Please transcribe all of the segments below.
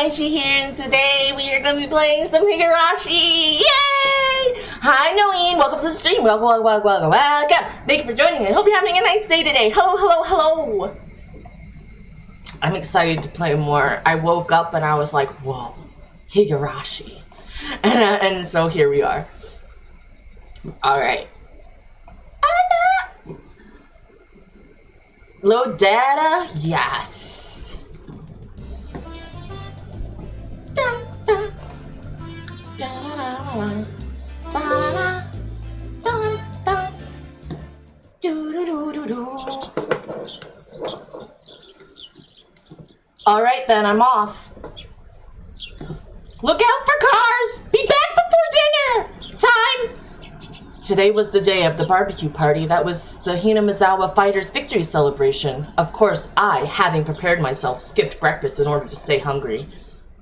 Higurashi here, and today we are going to be playing some Higurashi! Yay! Hi, Noeen! Welcome to the stream! Welcome! Thank you for joining, and hope you're having a nice day today! Hello! I'm excited to play more. I woke up and I was like, whoa, Higurashi. And so here we are. Alright. Load data? Yes. Alright then, I'm off. Look out for cars! Be back before dinner! Time! Today was the day of the barbecue party. That was the Higurashi Fighters' victory celebration. Of course, I, having prepared myself, skipped breakfast in order to stay hungry.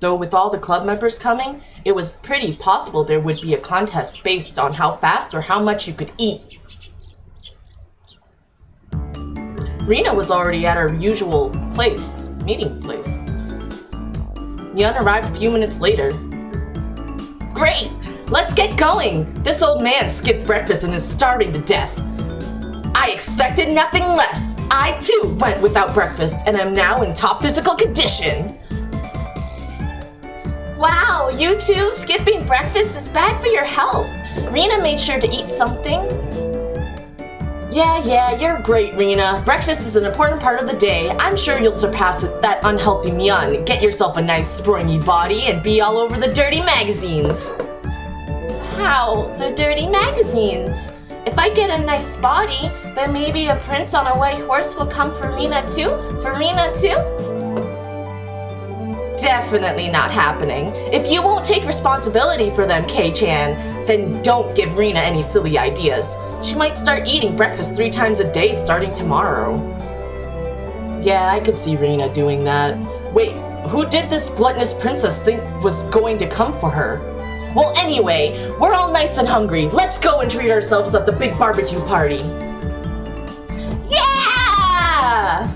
Though with all the club members coming, it was pretty possible there would be a contest based on how fast or how much you could eat. Rina was already at her usual meeting place. Yun arrived a few minutes later. Great! Let's get going! This old man skipped breakfast and is starving to death. I expected nothing less. I too went without breakfast and am now in top physical condition. Wow, you two skipping breakfast is bad for your health. Rina made sure to eat something. Yeah, you're great, Rina. Breakfast is an important part of the day. I'm sure you'll surpass that unhealthy Myeon, get yourself a nice springy body, and be all over the dirty magazines. How? The dirty magazines? If I get a nice body, then maybe a prince on a white horse will come for Rina too? Definitely not happening. If you won't take responsibility for them, Kei-chan, then don't give Rina any silly ideas. She might start eating breakfast 3 times a day starting tomorrow. Yeah, I could see Rina doing that. Wait, who did this gluttonous princess think was going to come for her? Well, anyway, we're all nice and hungry. Let's go and treat ourselves at the big barbecue party. Yeah!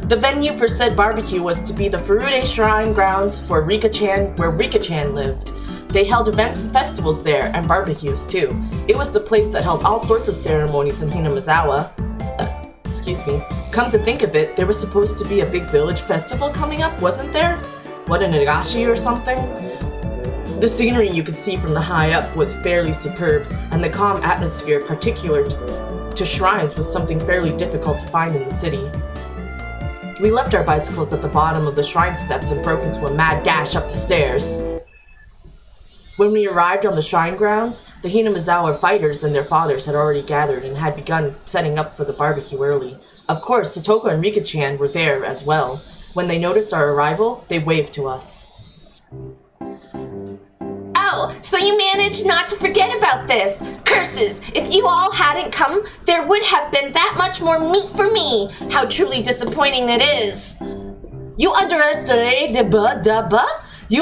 The venue for said barbecue was to be the Furude Shrine grounds for Rika-chan, where Rika-chan lived. They held events and festivals there, and barbecues too. It was the place that held all sorts of ceremonies in Higurashi. Come to think of it, there was supposed to be a big village festival coming up, wasn't there? What, an Nagashi or something? The scenery you could see from the high up was fairly superb, and the calm atmosphere particular to shrines was something fairly difficult to find in the city. We left our bicycles at the bottom of the shrine steps and broke into a mad dash up the stairs. When we arrived on the shrine grounds, the Higurashi fighters and their fathers had already gathered and had begun setting up for the barbecue early. Of course, Satoko and Rika-chan were there as well. When they noticed our arrival, they waved to us. Oh, so you managed not to forget about this. Curses, if you all hadn't come, there would have been that much more meat for me. How truly disappointing it is. You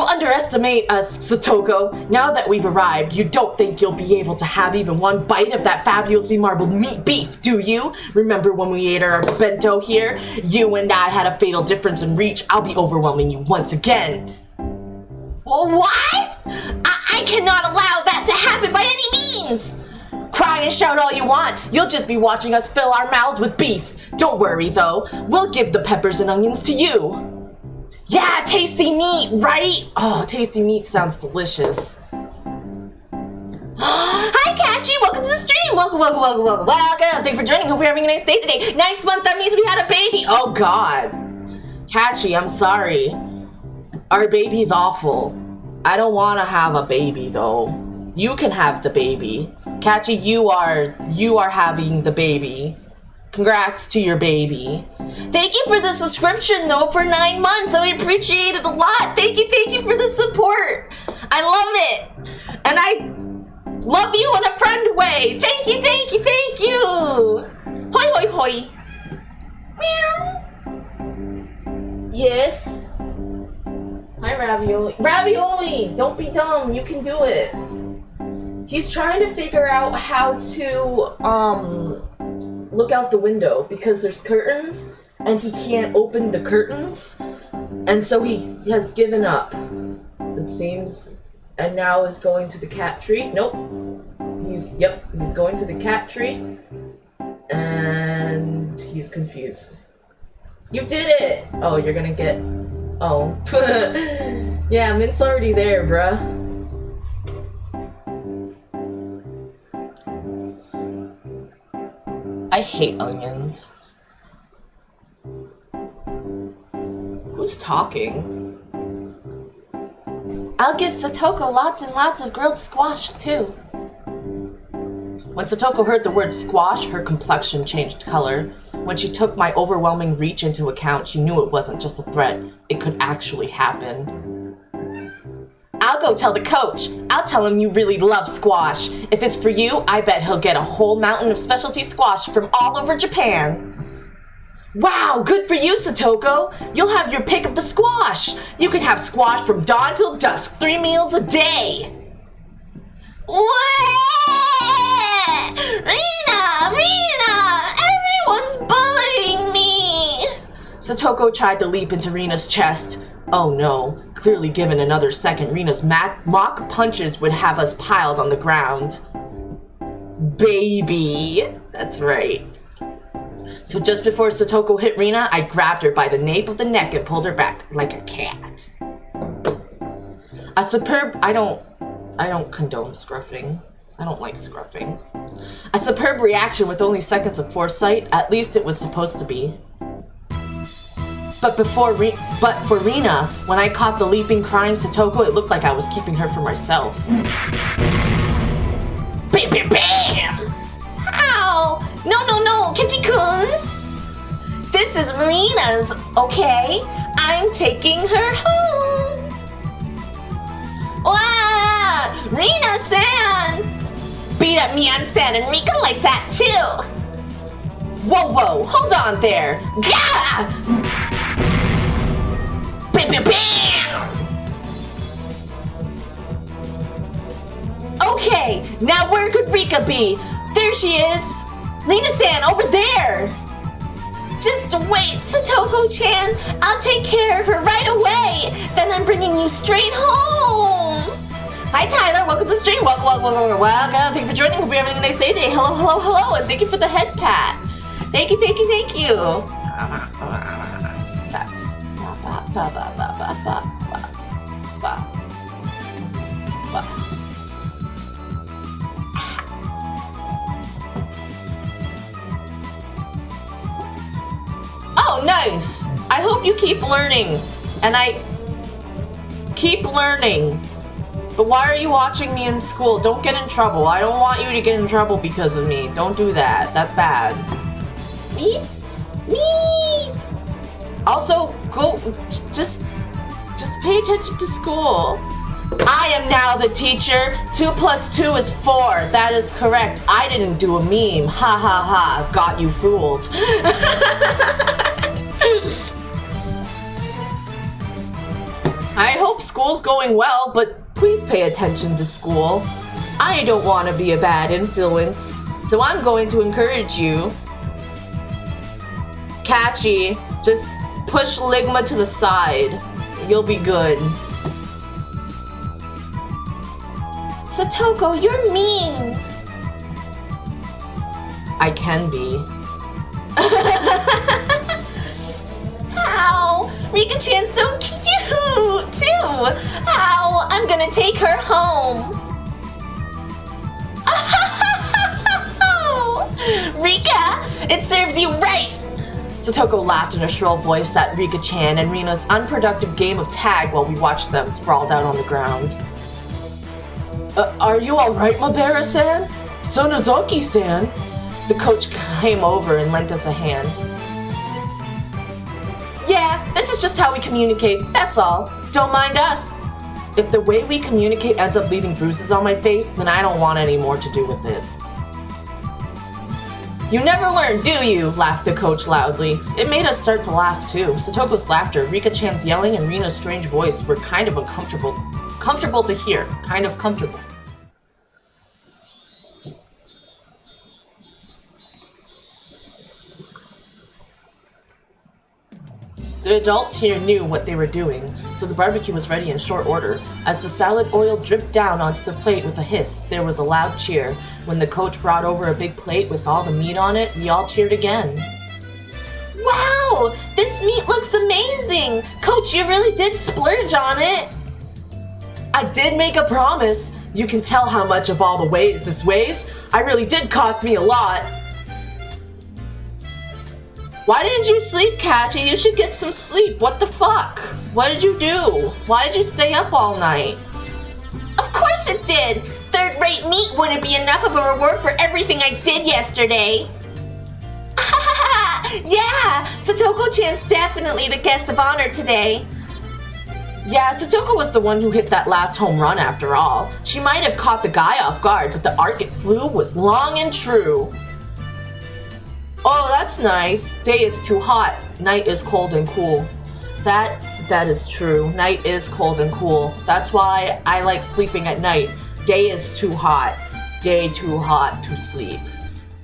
underestimate us, Satoko. Now that we've arrived, you don't think you'll be able to have even one bite of that fabulously marbled meat beef, do you? Remember when we ate our bento here? You and I had a fatal difference in reach. I'll be overwhelming you once again. What? I cannot allow that to happen by any means! Cry and shout all you want. You'll just be watching us fill our mouths with beef. Don't worry, though. We'll give the peppers and onions to you. Yeah, tasty meat, right? Oh, tasty meat sounds delicious. Hi, Kachi! Welcome to the stream! Welcome. Thank you for joining. Hope you're having a nice day today. 9th month, that means we had a baby! Oh, God. Kachi, I'm sorry. Our baby's awful. I don't want to have a baby, though. You can have the baby. Kachi, you are having the baby. Congrats to your baby. Thank you for the subscription, though, for 9 months. I appreciate it a lot. Thank you for the support. I love it. And I love you in a friend way. Thank you. Hoi. Meow. Yes. Hi, Ravioli. Ravioli, don't be dumb. You can do it. He's trying to figure out how to, look out the window because there's curtains and he can't open the curtains, and so he has given up, it seems, and now is going to the cat tree. Nope. He's going to the cat tree, and he's confused. You did it! Oh, you're gonna get... Oh. Yeah, Mint's already there, bruh. I hate onions. Who's talking? I'll give Satoko lots and lots of grilled squash, too. When Satoko heard the word squash, her complexion changed color. When she took my overwhelming reach into account, she knew it wasn't just a threat. It could actually happen. I'll go tell the coach. I'll tell him you really love squash. If it's for you, I bet he'll get a whole mountain of specialty squash from all over Japan. Wow, good for you, Satoko. You'll have your pick of the squash. You can have squash from dawn till dusk, 3 meals a day. Rina! Everyone's bullying me! Satoko tried to leap into Rina's chest. Oh no, clearly given another second, Rina's mock punches would have us piled on the ground. Baby! That's right. So just before Satoko hit Rina, I grabbed her by the nape of the neck and pulled her back like a cat. A superb... I don't condone scruffing. I don't like scruffing. A superb reaction with only seconds of foresight. At least it was supposed to be. But for Rina, when I caught the leaping, crying Satoko, it looked like I was keeping her for myself. Bam, bam, bam! Ow! No, Kichi-kun! This is Rina's, okay? I'm taking her home! Wow! Rina-san! Beat up Mian-san and Rika like that, too! Whoa, hold on there! Gah! Bam, bam, bam! Okay, now where could Rika be? There she is! Rina-san, over there! Just wait, Satoko-chan. I'll take care of her right away. Then I'm bringing you straight home. Hi, Tyler. Welcome to the stream. Welcome. Thank you for joining. Hope you're having a nice day today. Hello. And thank you for the head pat. Thank you. That's... Oh, nice! I hope you keep learning. And I keep learning. But why are you watching me in school? Don't get in trouble. I don't want you to get in trouble because of me. Don't do that. That's bad. Me? Also, go, just pay attention to school. I am now the teacher. 2 + 2 is 4. That is correct. I didn't do a meme. Ha ha ha. Got you fooled. I hope school's going well, but please pay attention to school. I don't want to be a bad influence, so I'm going to encourage you. Catchy, just push Ligma to the side. You'll be good. Satoko, you're mean. I can be. Ow! Rika-chan's so cute, too! Ow! I'm gonna take her home! Rika! It serves you right! Satoko laughed in a shrill voice at Rika-chan and Rina's unproductive game of tag while we watched them sprawled out on the ground. Are you alright, Mabera-san? Sonozaki-san? The coach came over and lent us a hand. Yeah, this is just how we communicate, that's all. Don't mind us. If the way we communicate ends up leaving bruises on my face, then I don't want any more to do with it. You never learn, do you? Laughed the coach loudly. It made us start to laugh too. Satoko's laughter, Rika-chan's yelling, and Rina's strange voice were kind of uncomfortable. Comfortable to hear. Kind of comfortable. The adults here knew what they were doing, so the barbecue was ready in short order. As the salad oil dripped down onto the plate with a hiss, there was a loud cheer. When the coach brought over a big plate with all the meat on it, we all cheered again. Wow! This meat looks amazing! Coach, you really did splurge on it! I did make a promise. You can tell how much of all the ways this weighs. I really did cost me a lot. Why didn't you sleep, Catchy? You should get some sleep. What the fuck? What did you do? Why did you stay up all night? Of course it did! Third-rate meat wouldn't be enough of a reward for everything I did yesterday. Yeah! Satoko-chan's definitely the guest of honor today. Yeah, Satoko was the one who hit that last home run after all. She might have caught the guy off guard, but the arc it flew was long and true. Oh, that's nice. Day is too hot. Night is cold and cool. That is true. Night is cold and cool. That's why I like sleeping at night. Day is too hot. Day too hot to sleep.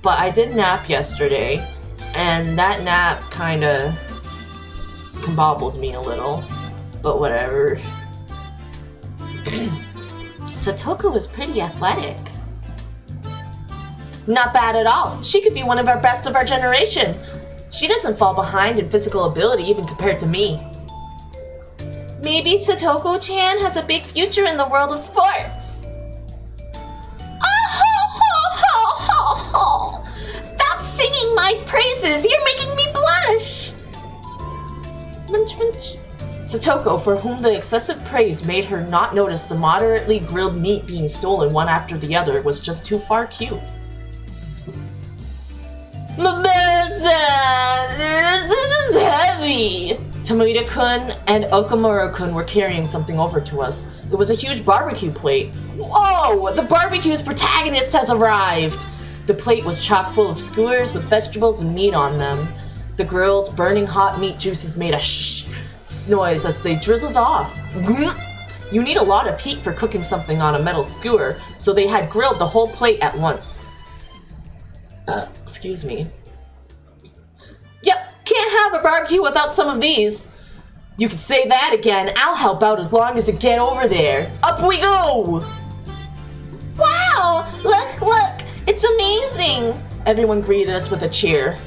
But I did nap yesterday, and that nap kinda combobbled me a little. But whatever. Satoko was pretty athletic. Not bad at all. She could be one of our best of our generation. She doesn't fall behind in physical ability even compared to me. Maybe Satoko-chan has a big future in the world of sports. Stop singing my praises. You're making me blush. Munch, munch. Satoko, for whom the excessive praise made her not notice the moderately grilled meat being stolen one after the other, was just too far cute. This is heavy! Tomita-kun and Okamura-kun were carrying something over to us. It was a huge barbecue plate. Whoa! The barbecue's protagonist has arrived! The plate was chock full of skewers with vegetables and meat on them. The grilled, burning hot meat juices made a shh noise as they drizzled off. You need a lot of heat for cooking something on a metal skewer, so they had grilled the whole plate at once. Excuse me. Yep, can't have a barbecue without some of these. You can say that again. I'll help out as long as you get over there. Up we go! Wow! Look! It's amazing! Everyone greeted us with a cheer.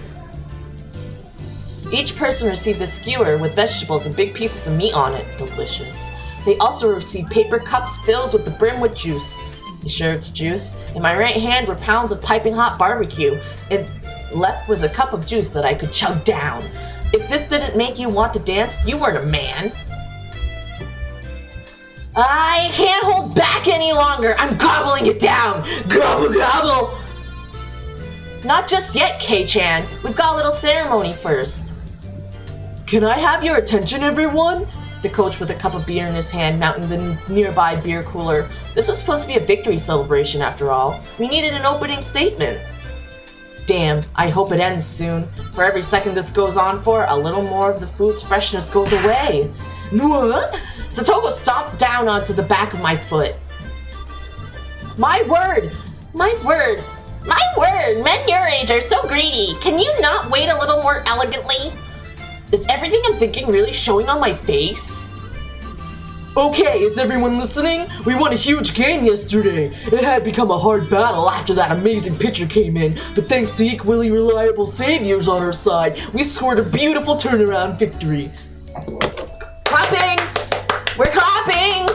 Each person received a skewer with vegetables and big pieces of meat on it. Delicious. They also received paper cups filled with the brim with juice. You sure it's juice? In my right hand were pounds of piping hot barbecue, and left was a cup of juice that I could chug down. If this didn't make you want to dance, you weren't a man. I can't hold back any longer. I'm gobbling it down. Gobble, gobble. Not just yet, K-chan. We've got a little ceremony first. Can I have your attention, everyone? The coach with a cup of beer in his hand mounted the nearby beer cooler. This was supposed to be a victory celebration after all. We needed an opening statement. Damn, I hope it ends soon. For every second this goes on for, a little more of the food's freshness goes away. What? Satoko stomped down onto the back of my foot. My word! Men your age are so greedy. Can you not wait a little more elegantly? Is everything I'm thinking really showing on my face? Okay, is everyone listening? We won a huge game yesterday. It had become a hard battle after that amazing pitcher came in, but thanks to equally reliable saviors on our side, we scored a beautiful turnaround victory. Clapping! We're clapping!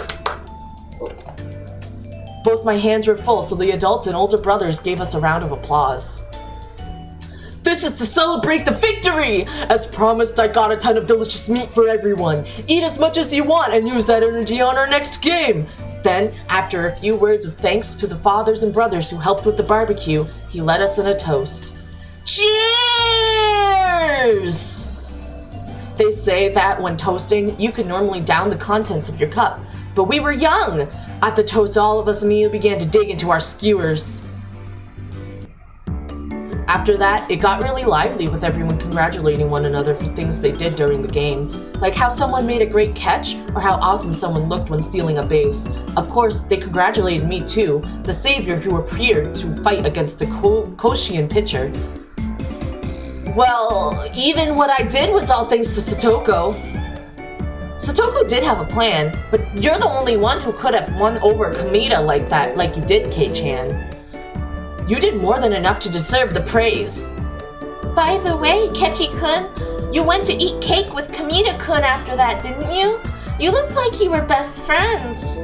Both my hands were full, so the adults and older brothers gave us a round of applause. This is to celebrate the victory! As promised, I got a ton of delicious meat for everyone. Eat as much as you want and use that energy on our next game. Then, after a few words of thanks to the fathers and brothers who helped with the barbecue, he led us in a toast. Cheers! They say that when toasting, you can normally down the contents of your cup. But we were young! At the toast, all of us immediately began to dig into our skewers. After that, it got really lively with everyone congratulating one another for things they did during the game. Like how someone made a great catch, or how awesome someone looked when stealing a base. Of course, they congratulated me too, the savior who appeared to fight against the Koshian pitcher. Well, even what I did was all thanks to Satoko. Satoko did have a plan, but you're the only one who could have won over Kamita like that, like you did, Kei-chan. You did more than enough to deserve the praise. By the way, Kechi-kun, you went to eat cake with Kamita-kun after that, didn't you? You looked like you were best friends.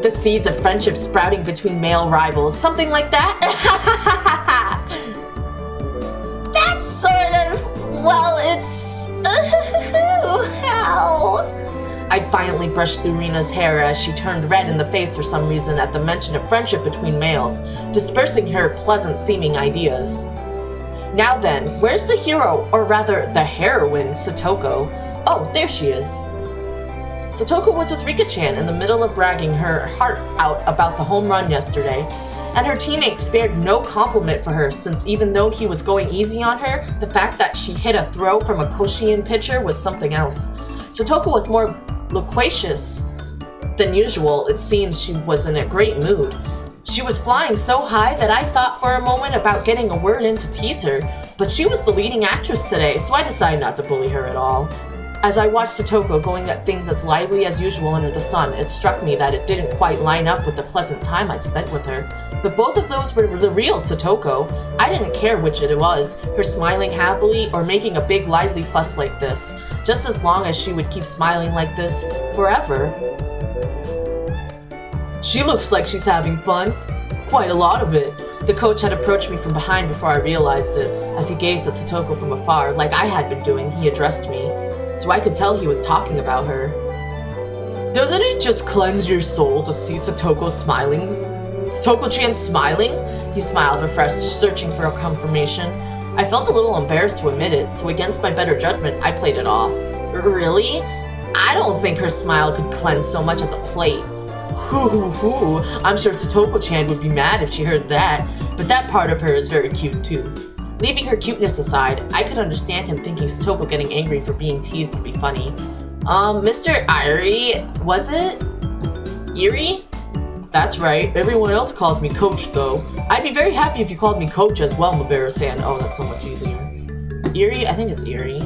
The seeds of friendship sprouting between male rivals, something like that? That's sort of, well, it's... How? I violently brushed through Rina's hair as she turned red in the face for some reason at the mention of friendship between males, dispersing her pleasant-seeming ideas. Now then, where's the hero, or rather, the heroine, Satoko? Oh, there she is. Satoko was with Rika-chan in the middle of bragging her heart out about the home run yesterday, and her teammate spared no compliment for her since even though he was going easy on her, the fact that she hit a throw from a Koshien pitcher was something else. Satoko was more loquacious than usual. It seems she was in a great mood. She was flying so high that I thought for a moment about getting a word in to tease her, but she was the leading actress today, so I decided not to bully her at all. As I watched Satoko going at things as lively as usual under the sun, it struck me that it didn't quite line up with the pleasant time I'd spent with her. But both of those were the real Satoko. I didn't care which it was, her smiling happily or making a big lively fuss like this, just as long as she would keep smiling like this forever. She looks like she's having fun. Quite a lot of it. The coach had approached me from behind before I realized it. As he gazed at Satoko from afar, like I had been doing, he addressed me. So I could tell he was talking about her. Doesn't it just cleanse your soul to see Satoko smiling? Satoko-chan smiling? He smiled, refreshed, searching for a confirmation. I felt a little embarrassed to admit it, so against my better judgment, I played it off. Really? I don't think her smile could cleanse so much as a plate. Hoo. I'm sure Satoko-chan would be mad if she heard that, but that part of her is very cute too. Leaving her cuteness aside, I could understand him thinking Satoko getting angry for being teased would be funny. Mr. Irie, was it? Irie? That's right, everyone else calls me Coach though. I'd be very happy if you called me Coach as well, Mabara-san. Oh, that's so much easier. Irie? I think it's Irie.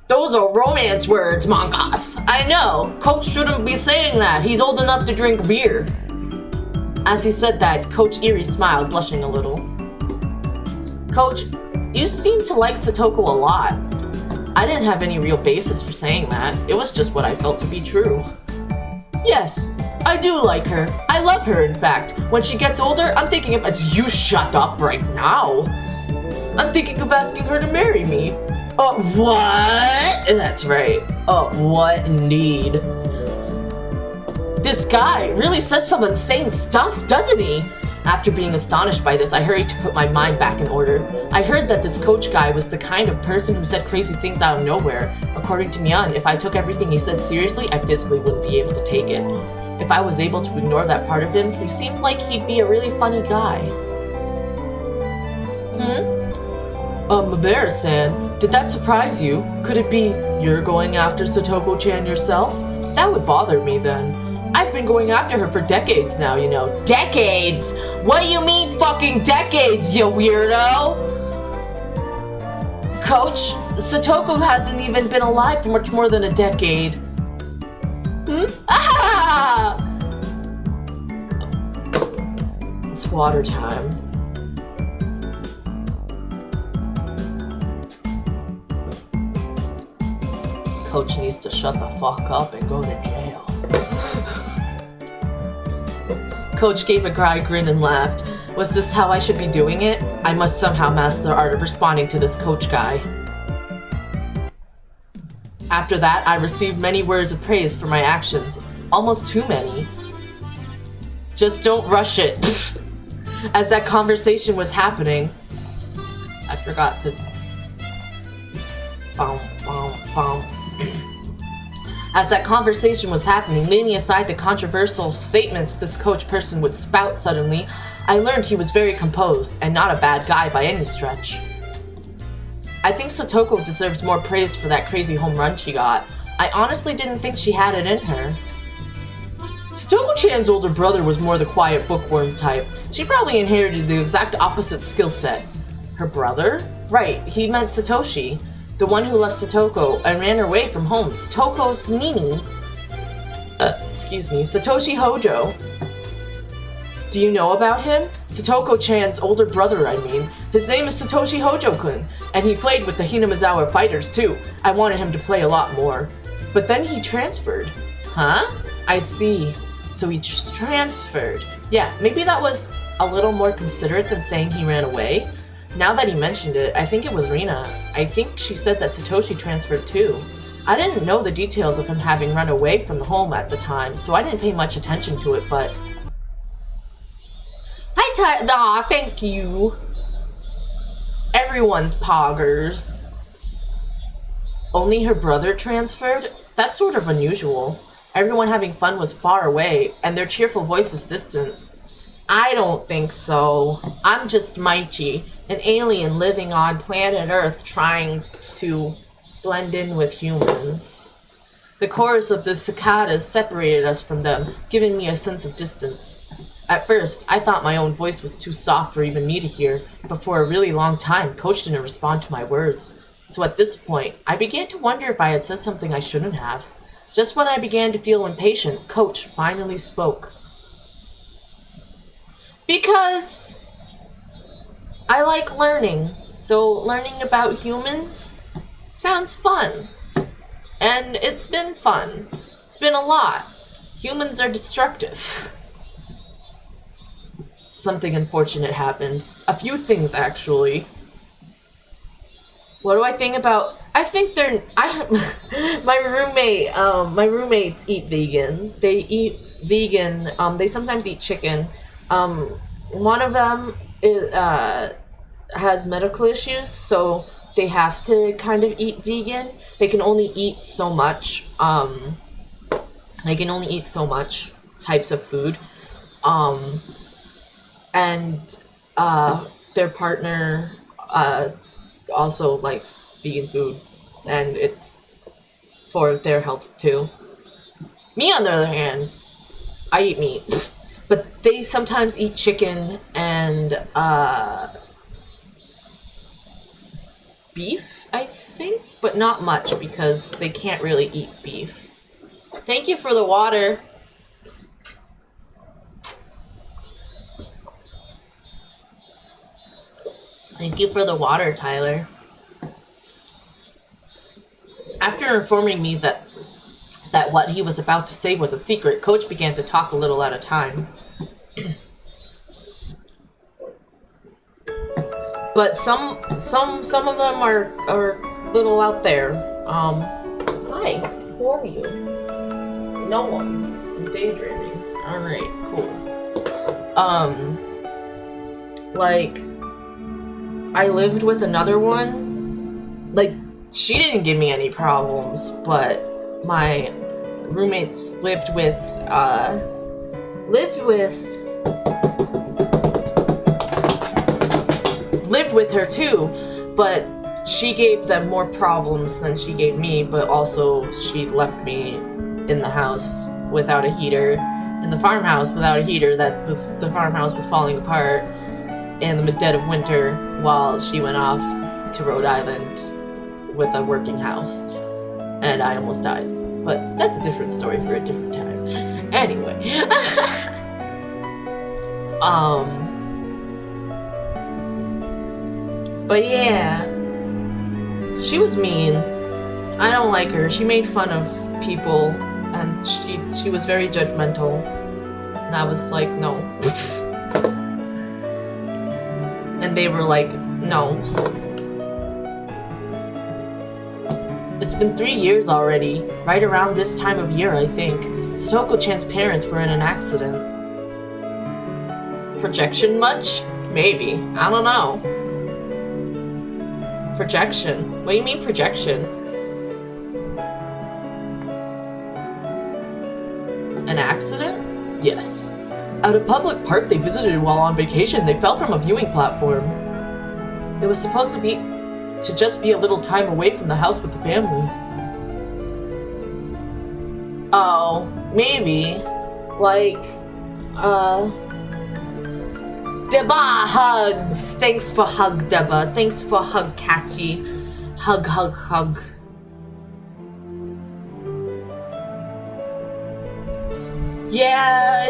Those are romance words, Monkas. I know, Coach shouldn't be saying that. He's old enough to drink beer. As he said that, Coach Irie smiled, blushing a little. Coach, you seem to like Satoko a lot. I didn't have any real basis for saying that. It was just what I felt to be true. Yes, I do like her. I love her, in fact. When she gets older, I'm thinking of... You shut up right now. I'm thinking of asking her to marry me. What? That's right. What indeed? This guy really says some insane stuff, doesn't he? After being astonished by this, I hurried to put my mind back in order. I heard that this coach guy was the kind of person who said crazy things out of nowhere. According to Mian, if I took everything he said seriously, I physically wouldn't be able to take it. If I was able to ignore that part of him, he seemed like he'd be a really funny guy. Mabara-san, did that surprise you? Could it be you're going after Satoko-chan yourself? That would bother me then. I've been going after her for decades now, you know. Decades? What do you mean fucking decades, you weirdo? Coach, Satoko hasn't even been alive for much more than a decade. Ah! It's water time. Coach needs to shut the fuck up and go to jail. Coach gave a dry grin and laughed. Was this how I should be doing it? I must somehow master the art of responding to this coach guy. After that, I received many words of praise for my actions. Almost too many. Just don't rush it. As that conversation was happening, I forgot to... As that conversation was happening, leaving aside the controversial statements this coach person would spout suddenly, I learned he was very composed and not a bad guy by any stretch. I think Satoko deserves more praise for that crazy home run she got. I honestly didn't think she had it in her. Satoko-chan's older brother was more the quiet bookworm type. She probably inherited the exact opposite skill set. Her brother? Right, he meant Satoshi, the one who left Satoko and ran away from home. Satoko's Nini. Satoshi Hojo. Do you know about him? Satoko-chan's older brother, I mean. His name is Satoshi Hojo-kun, and he played with the Hinamizawa Fighters too. I wanted him to play a lot more. But then he transferred. Huh? I see. So he transferred. Yeah, maybe that was a little more considerate than saying he ran away. Now that he mentioned it, I think it was Rina. I think she said that Satoshi transferred too. I didn't know the details of him having run away from the home at the time, so I didn't pay much attention to it, but... Aw, thank you. Everyone's poggers. Only her brother transferred? That's sort of unusual. Everyone having fun was far away, and their cheerful voices distant. I don't think so. I'm just Maichi, an alien living on planet Earth trying to blend in with humans. The chorus of the cicadas separated us from them, giving me a sense of distance. At first, I thought my own voice was too soft for even me to hear, but for a really long time, Coach didn't respond to my words. So at this point, I began to wonder if I had said something I shouldn't have. Just when I began to feel impatient, Coach finally spoke. Because I like learning, so learning about humans sounds fun. And it's been fun. It's been a lot. Humans are destructive. Something unfortunate happened. A few things, actually. What do I think about... I think they're... my roommates eat vegan. They eat vegan. They sometimes eat chicken. One of them has medical issues, so they have to kind of eat vegan. They can only eat so much. They can only eat so much types of food. And their partner also likes vegan food, and it's for their health too. Me, on the other hand, I eat meat, but they sometimes eat chicken and beef, I think, but not much because they can't really eat beef. Thank you for the water. Thank you for the water, Tyler. After informing me that what he was about to say was a secret, Coach began to talk a little at a time. But some of them are a little out there. Hi, who are you? No one. I'm daydreaming. Alright, cool. Like, I lived with another one. Like, she didn't give me any problems, but my roommates lived with her too, but she gave them more problems than she gave me, but also she left me in the house without a heater, in the farmhouse without a heater. The farmhouse was falling apart in the dead of winter while she went off to Rhode Island with a working house, and I almost died. But that's a different story for a different time. Anyway. But yeah, she was mean. I don't like her. She made fun of people, and she was very judgmental. And I was like, no. And they were like, no. It's been 3 years already. Right around this time of year, I think. Satoko-chan's parents were in an accident. Projection much? Maybe. I don't know. Projection? What do you mean projection? An accident? Yes. At a public park they visited while on vacation, they fell from a viewing platform. It was supposed to just be a little time away from the house with the family. Oh, maybe. Like, Deba hugs! Thanks for hug, Deba. Thanks for hug, Catchy. Hug, hug, hug. Yeah,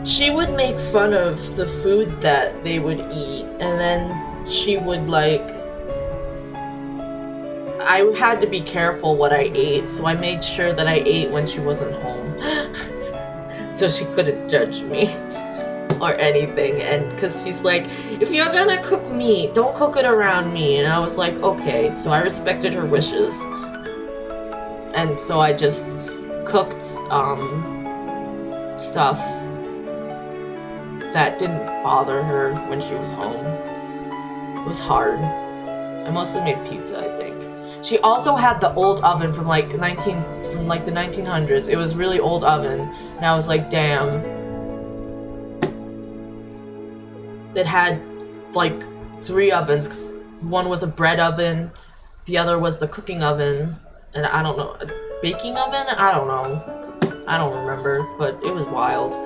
she would make fun of the food that they would eat, and then she would, like... I had to be careful what I ate, so I made sure that I ate when she wasn't home. So she couldn't judge me. Or anything, and because she's like, if you're gonna cook meat, don't cook it around me, and I was like, okay, so I respected her wishes, and so I just cooked stuff that didn't bother her when she was home. It was hard. I mostly made pizza, I think. She also had the old oven from like the 1900s. It was really old oven, and I was like, damn. It had like 3 ovens, 'cause one was a bread oven, the other was the cooking oven, and I don't know, a baking oven? I don't know. I don't remember, but it was wild.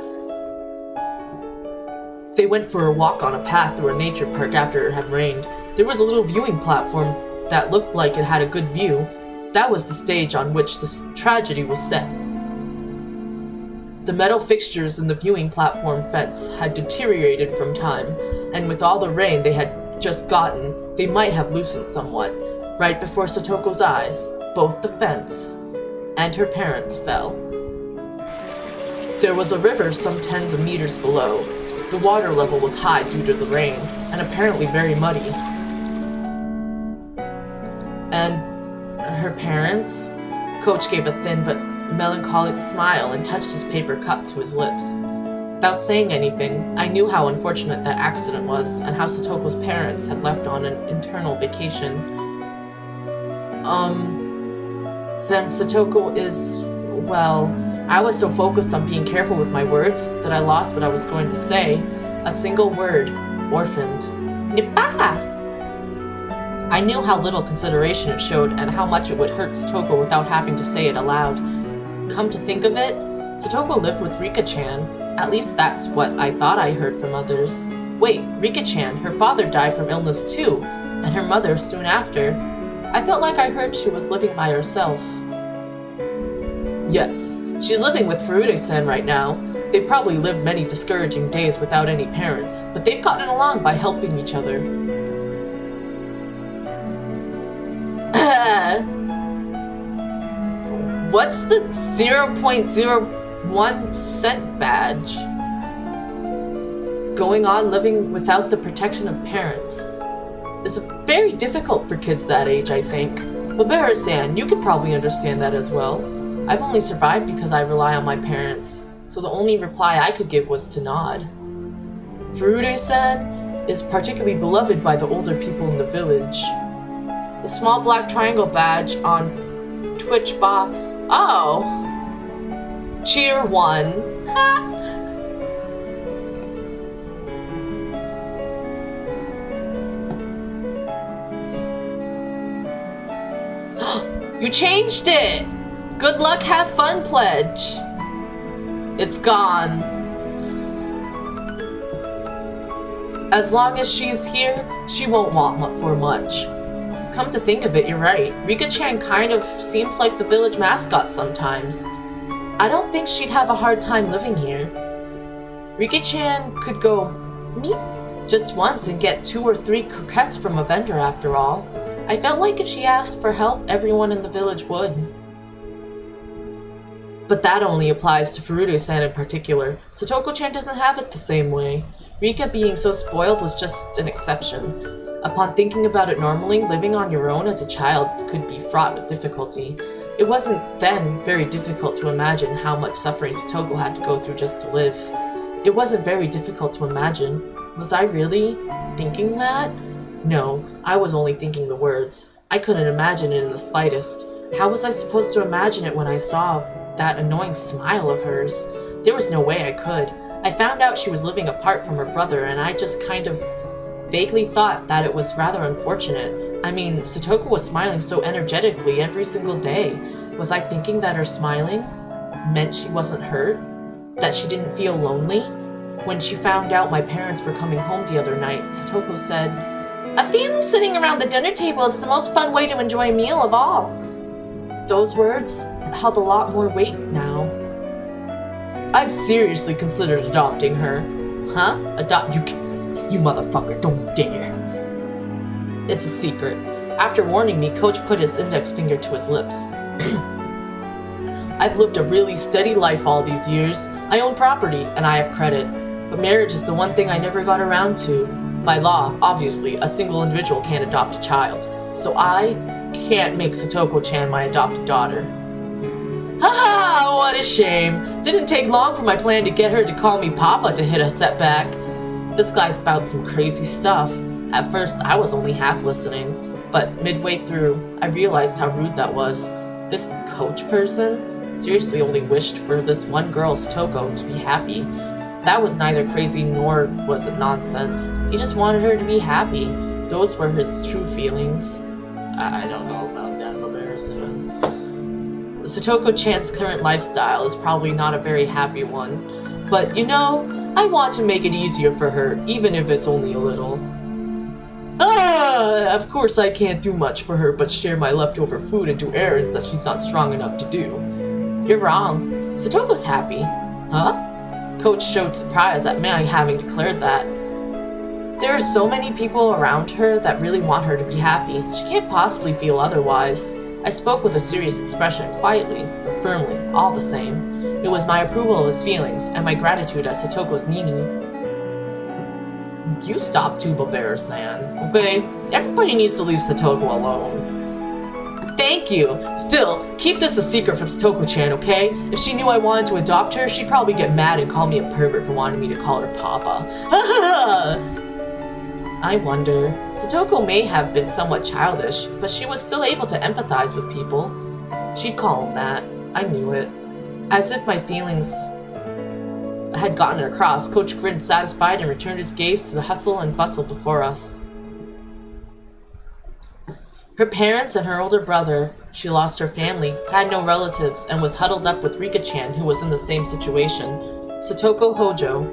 They went for a walk on a path through a nature park after it had rained. There was a little viewing platform that looked like it had a good view. That was the stage on which the tragedy was set. The metal fixtures in the viewing platform fence had deteriorated from time, and with all the rain they had just gotten, they might have loosened somewhat. Right before Satoko's eyes, both the fence and her parents fell. There was a river some tens of meters below. The water level was high due to the rain, and apparently very muddy. And her parents? Coach gave a thin but melancholic smile and touched his paper cup to his lips. Without saying anything, I knew how unfortunate that accident was, and how Satoko's parents had left on an internal vacation. Then Satoko is... well, I was so focused on being careful with my words that I lost what I was going to say. A single word. Orphaned. Nippa! I knew how little consideration it showed, and how much it would hurt Satoko without having to say it aloud. Come to think of it, Satoko lived with Rika-chan. At least that's what I thought I heard from others. Wait, Rika-chan, her father died from illness too, and her mother soon after. I felt like I heard she was living by herself. Yes, she's living with Furude-san right now. They probably lived many discouraging days without any parents, but they've gotten along by helping each other. What's the 0.01 cent badge? Going on living without the protection of parents. It's very difficult for kids that age, I think. Babara-san, you could probably understand that as well. I've only survived because I rely on my parents, so the only reply I could give was to nod. Furude-san is particularly beloved by the older people in the village. The small black triangle badge on Twitch bar. Oh! Cheer 1. You changed it! Good luck, have fun pledge. It's gone. As long as she's here, she won't want for much. Come to think of it, you're right. Rika-chan kind of seems like the village mascot sometimes. I don't think she'd have a hard time living here. Rika-chan could go meet just once and get 2 or 3 croquettes from a vendor after all. I felt like if she asked for help, everyone in the village would. But that only applies to Furude-san in particular. Satoko-chan doesn't have it the same way. Rika being so spoiled was just an exception. Upon thinking about it normally, living on your own as a child could be fraught with difficulty. It wasn't then very difficult to imagine how much suffering Satoko had to go through just to live. It wasn't very difficult to imagine. Was I really thinking that? No, I was only thinking the words. I couldn't imagine it in the slightest. How was I supposed to imagine it when I saw that annoying smile of hers? There was no way I could. I found out she was living apart from her brother, and I just kind of vaguely thought that it was rather unfortunate. I mean, Satoko was smiling so energetically every single day. Was I thinking that her smiling meant she wasn't hurt? That she didn't feel lonely? When she found out my parents were coming home the other night, Satoko said, "A family sitting around the dinner table is the most fun way to enjoy a meal of all." Those words held a lot more weight now. I've seriously considered adopting her. Huh? You motherfucker, don't dare. It's a secret. After warning me, Coach put his index finger to his lips. I've lived a really steady life all these years. I own property, and I have credit. But marriage is the one thing I never got around to. By law, obviously, a single individual can't adopt a child. So I can't make Satoko-chan my adopted daughter. Haha, what a shame. Didn't take long for my plan to get her to call me Papa to hit a setback. This guy spouts some crazy stuff. At first, I was only half listening. But midway through, I realized how rude that was. This coach person seriously only wished for this one girl, Satoko, to be happy. That was neither crazy nor was it nonsense. He just wanted her to be happy. Those were his true feelings. I don't know about that, embarrassing. Satoko-chan's current lifestyle is probably not a very happy one. But, you know, I want to make it easier for her, even if it's only a little. Of course I can't do much for her but share my leftover food and do errands that she's not strong enough to do. You're wrong. Satoko's happy. Huh? Coach showed surprise at me having declared that. There are so many people around her that really want her to be happy. She can't possibly feel otherwise. I spoke with a serious expression, quietly, but firmly, all the same. It was my approval of his feelings, and my gratitude as Satoko's Nini. You stop Tuba Bear-san, okay? Everybody needs to leave Satoko alone. Thank you! Still, keep this a secret from Satoko-chan, okay? If she knew I wanted to adopt her, she'd probably get mad and call me a pervert for wanting me to call her Papa. I wonder. Satoko may have been somewhat childish, but she was still able to empathize with people. She'd call him that. I knew it. As if my feelings had gotten across, Coach grinned satisfied and returned his gaze to the hustle and bustle before us. Her parents and her older brother, she lost her family, had no relatives, and was huddled up with Rika-chan, who was in the same situation. Satoko Hojo.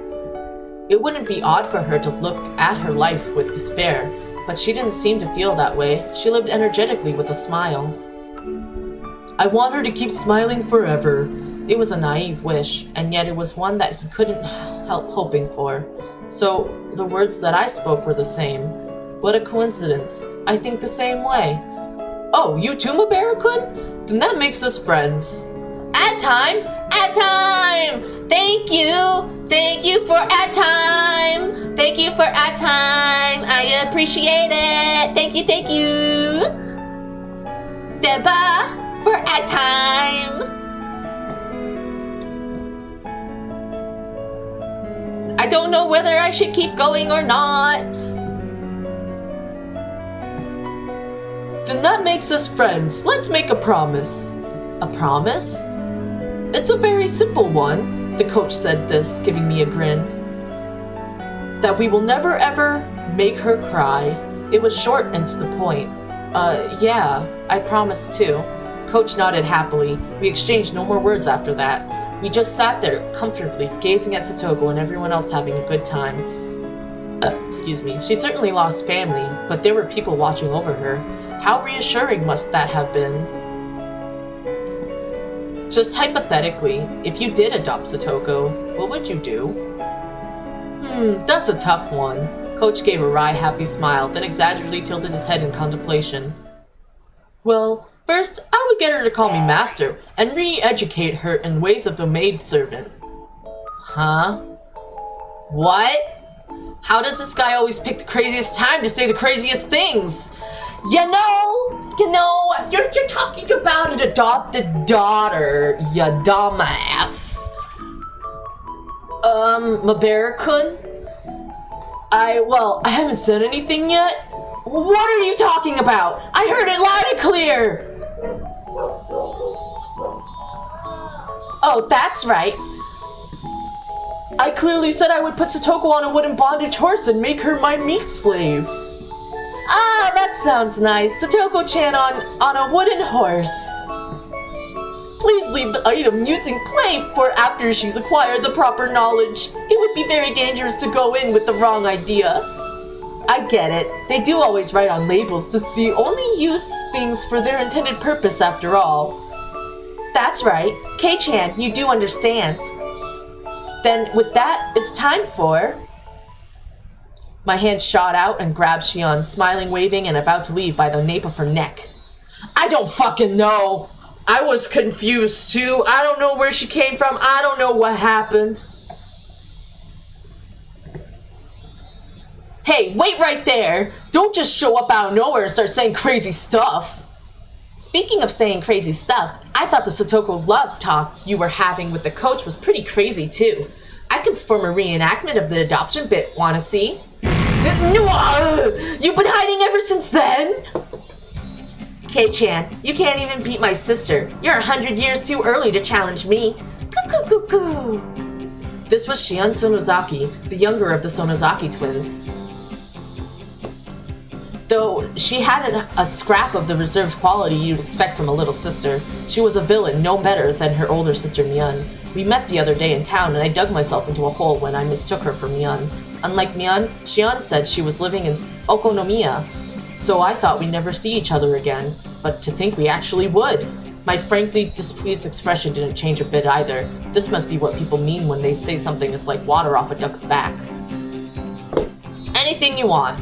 It wouldn't be odd for her to look at her life with despair, but she didn't seem to feel that way. She lived energetically with a smile. I want her to keep smiling forever. It was a naive wish, and yet it was one that he couldn't help hoping for. So the words that I spoke were the same. What a coincidence. I think the same way. Oh, you too, Mabara-kun? Then that makes us friends. Ad time! Ad time! Thank you! Thank you for ad time! Thank you for ad time! I appreciate it! Thank you, thank you! Deba for ad time! I don't know whether I should keep going or not. Then that makes us friends. Let's make a promise. A promise? It's a very simple one. The coach said this, giving me a grin. That we will never ever make her cry. It was short and to the point. Yeah, I promise too. Coach nodded happily. We exchanged no more words after that. We just sat there, comfortably, gazing at Satoko and everyone else having a good time. Excuse me. She certainly lost family, but there were people watching over her. How reassuring must that have been? Just hypothetically, if you did adopt Satoko, what would you do? That's a tough one. Coach gave a wry, happy smile, then exaggeratedly tilted his head in contemplation. Well, first, I would get her to call me master, and re-educate her in ways of the maidservant. Huh? What? How does this guy always pick the craziest time to say the craziest things? You know, you're talking about an adopted daughter, you dumbass. Mabara-kun? I haven't said anything yet. What are you talking about? I heard it loud and clear! Oh, that's right. I clearly said I would put Satoko on a wooden bondage horse and make her my meat slave. Ah, that sounds nice. Satoko-chan on a wooden horse. Please leave the item using play for after she's acquired the proper knowledge. It would be very dangerous to go in with the wrong idea. I get it. They do always write on labels to see only use things for their intended purpose after all. That's right. Kei-chan, you do understand. Then with that, it's time for... My hand shot out and grabbed Shion, smiling, waving, and about to leave by the nape of her neck. I don't fucking know. I was confused too. I don't know where she came from. I don't know what happened. Hey, wait right there. Don't just show up out of nowhere and start saying crazy stuff. Speaking of saying crazy stuff, I thought the Satoko love talk you were having with the coach was pretty crazy too. I could perform a reenactment of the adoption bit. Wanna see? You've been hiding ever since then? Kei-chan, you can't even beat my sister. You're 100 years too early to challenge me. Cuckoo. This was Shion Sonozaki, the younger of the Sonozaki twins. Though she had a scrap of the reserved quality you'd expect from a little sister, she was a villain no better than her older sister Mion. We met the other day in town and I dug myself into a hole when I mistook her for Mion. Unlike Mion, Shion said she was living in Okonomiya, so I thought we'd never see each other again. But to think we actually would. My frankly displeased expression didn't change a bit either. This must be what people mean when they say something is like water off a duck's back. Anything you want.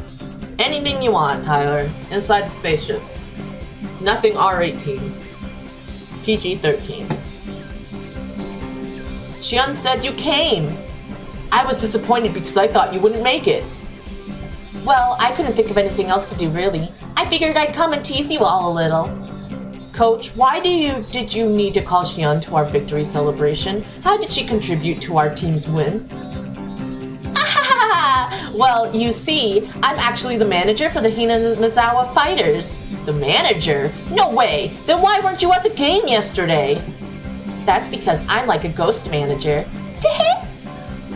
Anything you want, Tyler. Inside the spaceship. Nothing R18. PG-13. Shion said you came. I was disappointed because I thought you wouldn't make it. Well, I couldn't think of anything else to do, really. I figured I'd come and tease you all a little. Coach, why did you need to call Shion to our victory celebration? How did she contribute to our team's win? Well, you see, I'm actually the manager for the Hinamizawa Fighters. The manager? No way! Then why weren't you at the game yesterday? That's because I'm like a ghost manager.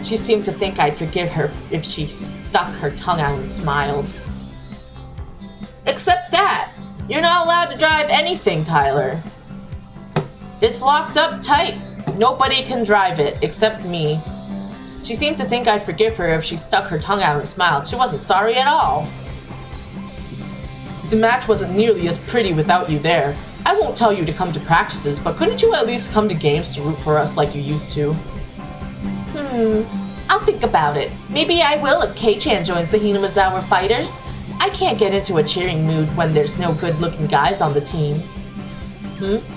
She seemed to think I'd forgive her if she stuck her tongue out and smiled. Except that, you're not allowed to drive anything, Tyler. It's locked up tight. Nobody can drive it, except me. She seemed to think I'd forgive her if she stuck her tongue out and smiled. She wasn't sorry at all. The match wasn't nearly as pretty without you there. I won't tell you to come to practices, but couldn't you at least come to games to root for us like you used to? I'll think about it. Maybe I will if Kei-chan joins the Hinamizawa Fighters. I can't get into a cheering mood when there's no good-looking guys on the team.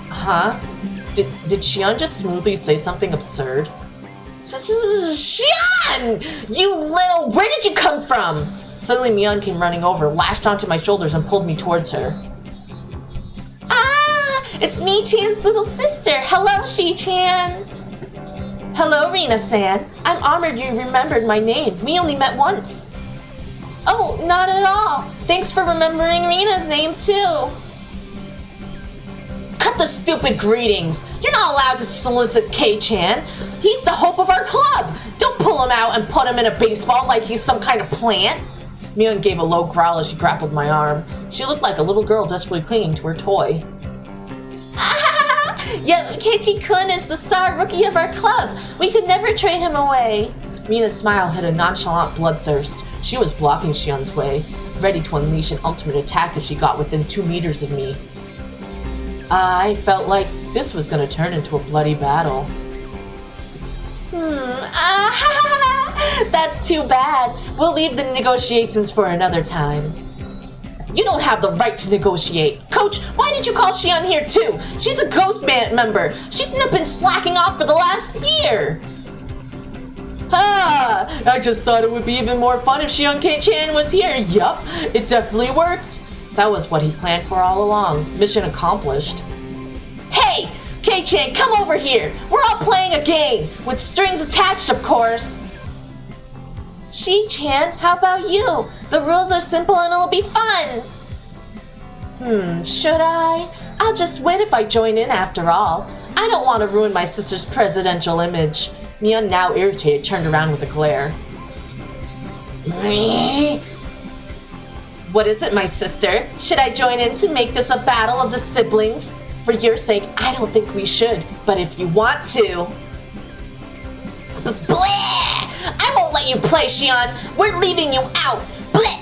Huh? Did Shion just smoothly say something absurd? Shion! You little... Where did you come from? Suddenly Mion came running over, lashed onto my shoulders, and pulled me towards her. Ah! It's Mi-chan's little sister! Hello, Shi-chan! Hello, Rina-san. I'm honored you remembered my name. We only met once. Oh, not at all. Thanks for remembering Rina's name, too. Cut the stupid greetings. You're not allowed to solicit Kei-chan. He's the hope of our club. Don't pull him out and put him in a baseball like he's some kind of plant. Mion gave a low growl as she grappled my arm. She looked like a little girl desperately clinging to her toy. Yeah, Keiji-kun is the star rookie of our club. We could never trade him away. Mina's smile hid a nonchalant bloodthirst. She was blocking Shion's way, ready to unleash an ultimate attack if she got within 2 meters of me. I felt like this was going to turn into a bloody battle. That's too bad. We'll leave the negotiations for another time. You don't have the right to negotiate. Coach, why did you call Shion here too? She's a ghost member. She's been slacking off for the last year. I just thought it would be even more fun if Shion Kei-chan was here. Yup, it definitely worked. That was what he planned for all along. Mission accomplished. Hey, Kei-chan, come over here. We're all playing a game, with strings attached, of course. Shi-chan, how about you? The rules are simple and it'll be fun. Should I? I'll just win if I join in after all. I don't want to ruin my sister's presidential image. Mion, now irritated, turned around with a glare. What is it, my sister? Should I join in to make this a battle of the siblings? For your sake, I don't think we should, but if you want to... Bleh! I won't let you play, Xian! We're leaving you out! Bleh!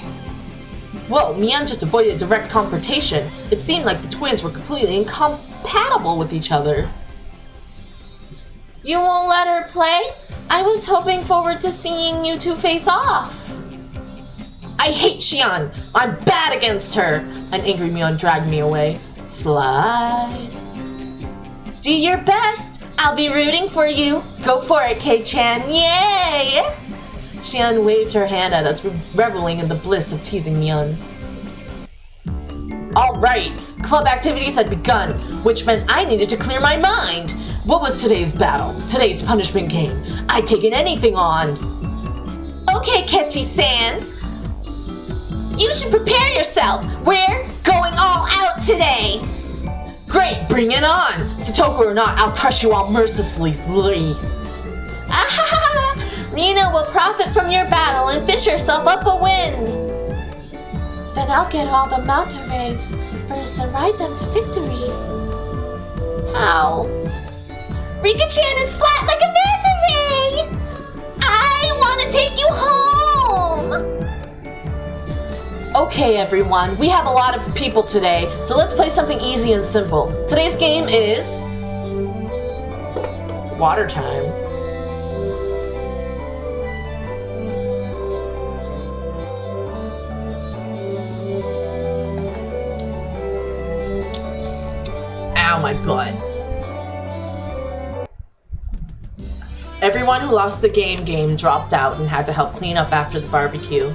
Whoa, Mian just avoided direct confrontation. It seemed like the twins were completely incompatible with each other. You won't let her play? I was hoping forward to seeing you two face off. I hate Xian! I'm bad against her! An angry Mian dragged me away. Slide. Do your best! I'll be rooting for you! Go for it, Kei-chan! Yay! Xian waved her hand at us, reveling in the bliss of teasing Mian. Alright, club activities had begun, which meant I needed to clear my mind. What was today's battle? Today's punishment game? I'd taken anything on. Okay, Ketchi-san. You should prepare yourself. We're going all out today. Great, bring it on. Satoko or not, I'll crush you all mercilessly. Ah, Rina will profit from your battle and fish herself up a win. Then I'll get all the mountain rays first and ride them to victory. How? Rika-chan is flat like a manta ray! I want to take you home! Okay, everyone, we have a lot of people today, so let's play something easy and simple. Today's game is... water time. Ow, my butt. Everyone who lost the game dropped out and had to help clean up after the barbecue.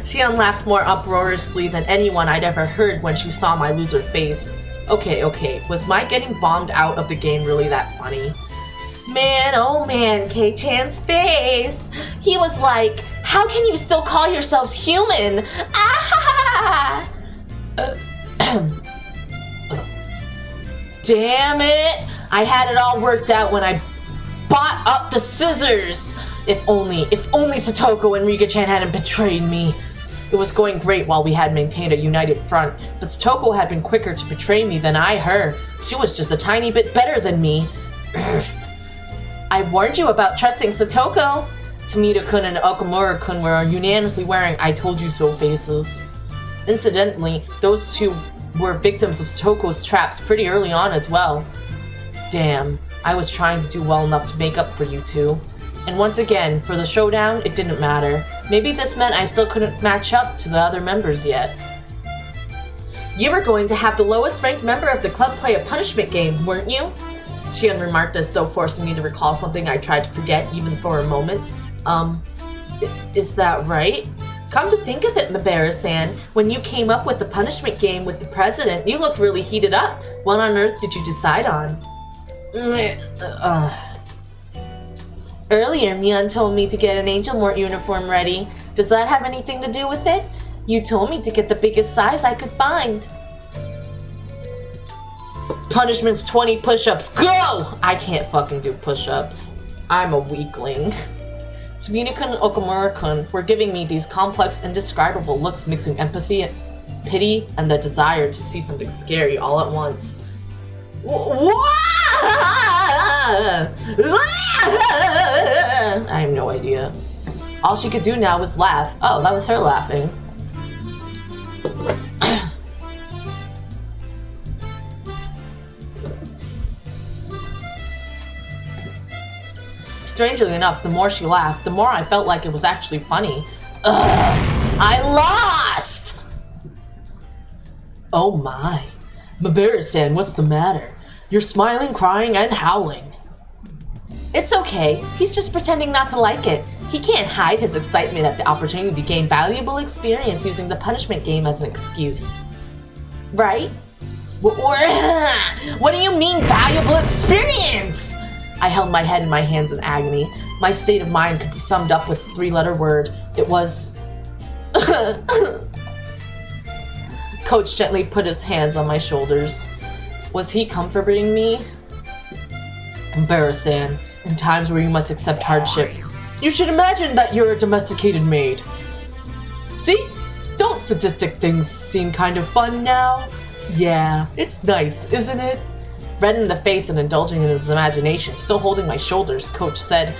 Xian laughed more uproariously than anyone I'd ever heard when she saw my loser face. Okay, was my getting bombed out of the game really that funny? Man, oh man, Kei-chan's face! He was like, how can you still call yourselves human? Ah! Damn it! I had it all worked out when I bought up the scissors! If only Satoko and Rika-chan hadn't betrayed me. It was going great while we had maintained a united front, but Satoko had been quicker to betray me than I her. She was just a tiny bit better than me. I warned you about trusting Satoko. Tomita-kun and Okamura-kun were unanimously wearing I told you so faces. Incidentally, those two were victims of Satoko's traps pretty early on as well. Damn, I was trying to do well enough to make up for you two. And once again, for the showdown, it didn't matter. Maybe this meant I still couldn't match up to the other members yet. You were going to have the lowest ranked member of the club play a punishment game, weren't you? Xian remarked as though forcing me to recall something I tried to forget even for a moment. Is that right? Come to think of it, Mabera-san, when you came up with the punishment game with the president, you looked really heated up. What on earth did you decide on? Earlier, Mian told me to get an Angel Mort uniform ready. Does that have anything to do with it? You told me to get the biggest size I could find. Punishment's 20 push-ups. Go! I can't fucking do push-ups. I'm a weakling. Tomita-kun and Okamura-kun were giving me these complex, indescribable looks mixing empathy, pity, and the desire to see something scary all at once. I have no idea. All she could do now was laugh. Oh, that was her laughing. Strangely enough, the more she laughed, the more I felt like it was actually funny. Ugh, I lost! Oh my. Mabera-san, what's the matter? You're smiling, crying, and howling. It's okay. He's just pretending not to like it. He can't hide his excitement at the opportunity to gain valuable experience using the punishment game as an excuse. Right? What do you mean, valuable experience? I held my head in my hands in agony. My state of mind could be summed up with a three-letter word. It was... Coach gently put his hands on my shoulders. Was he comforting me? Mabera-san, in times where you must accept hardship, you should imagine that you're a domesticated maid. See? Don't sadistic things seem kind of fun now? Yeah, it's nice, isn't it? Red in the face and indulging in his imagination, still holding my shoulders, Coach said,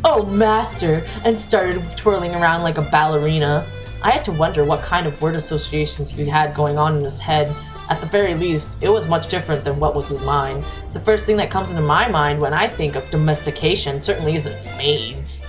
"Oh, master," and started twirling around like a ballerina. I had to wonder what kind of word associations he had going on in his head. At the very least, it was much different than what was in mine. The first thing that comes into my mind when I think of domestication certainly isn't maids.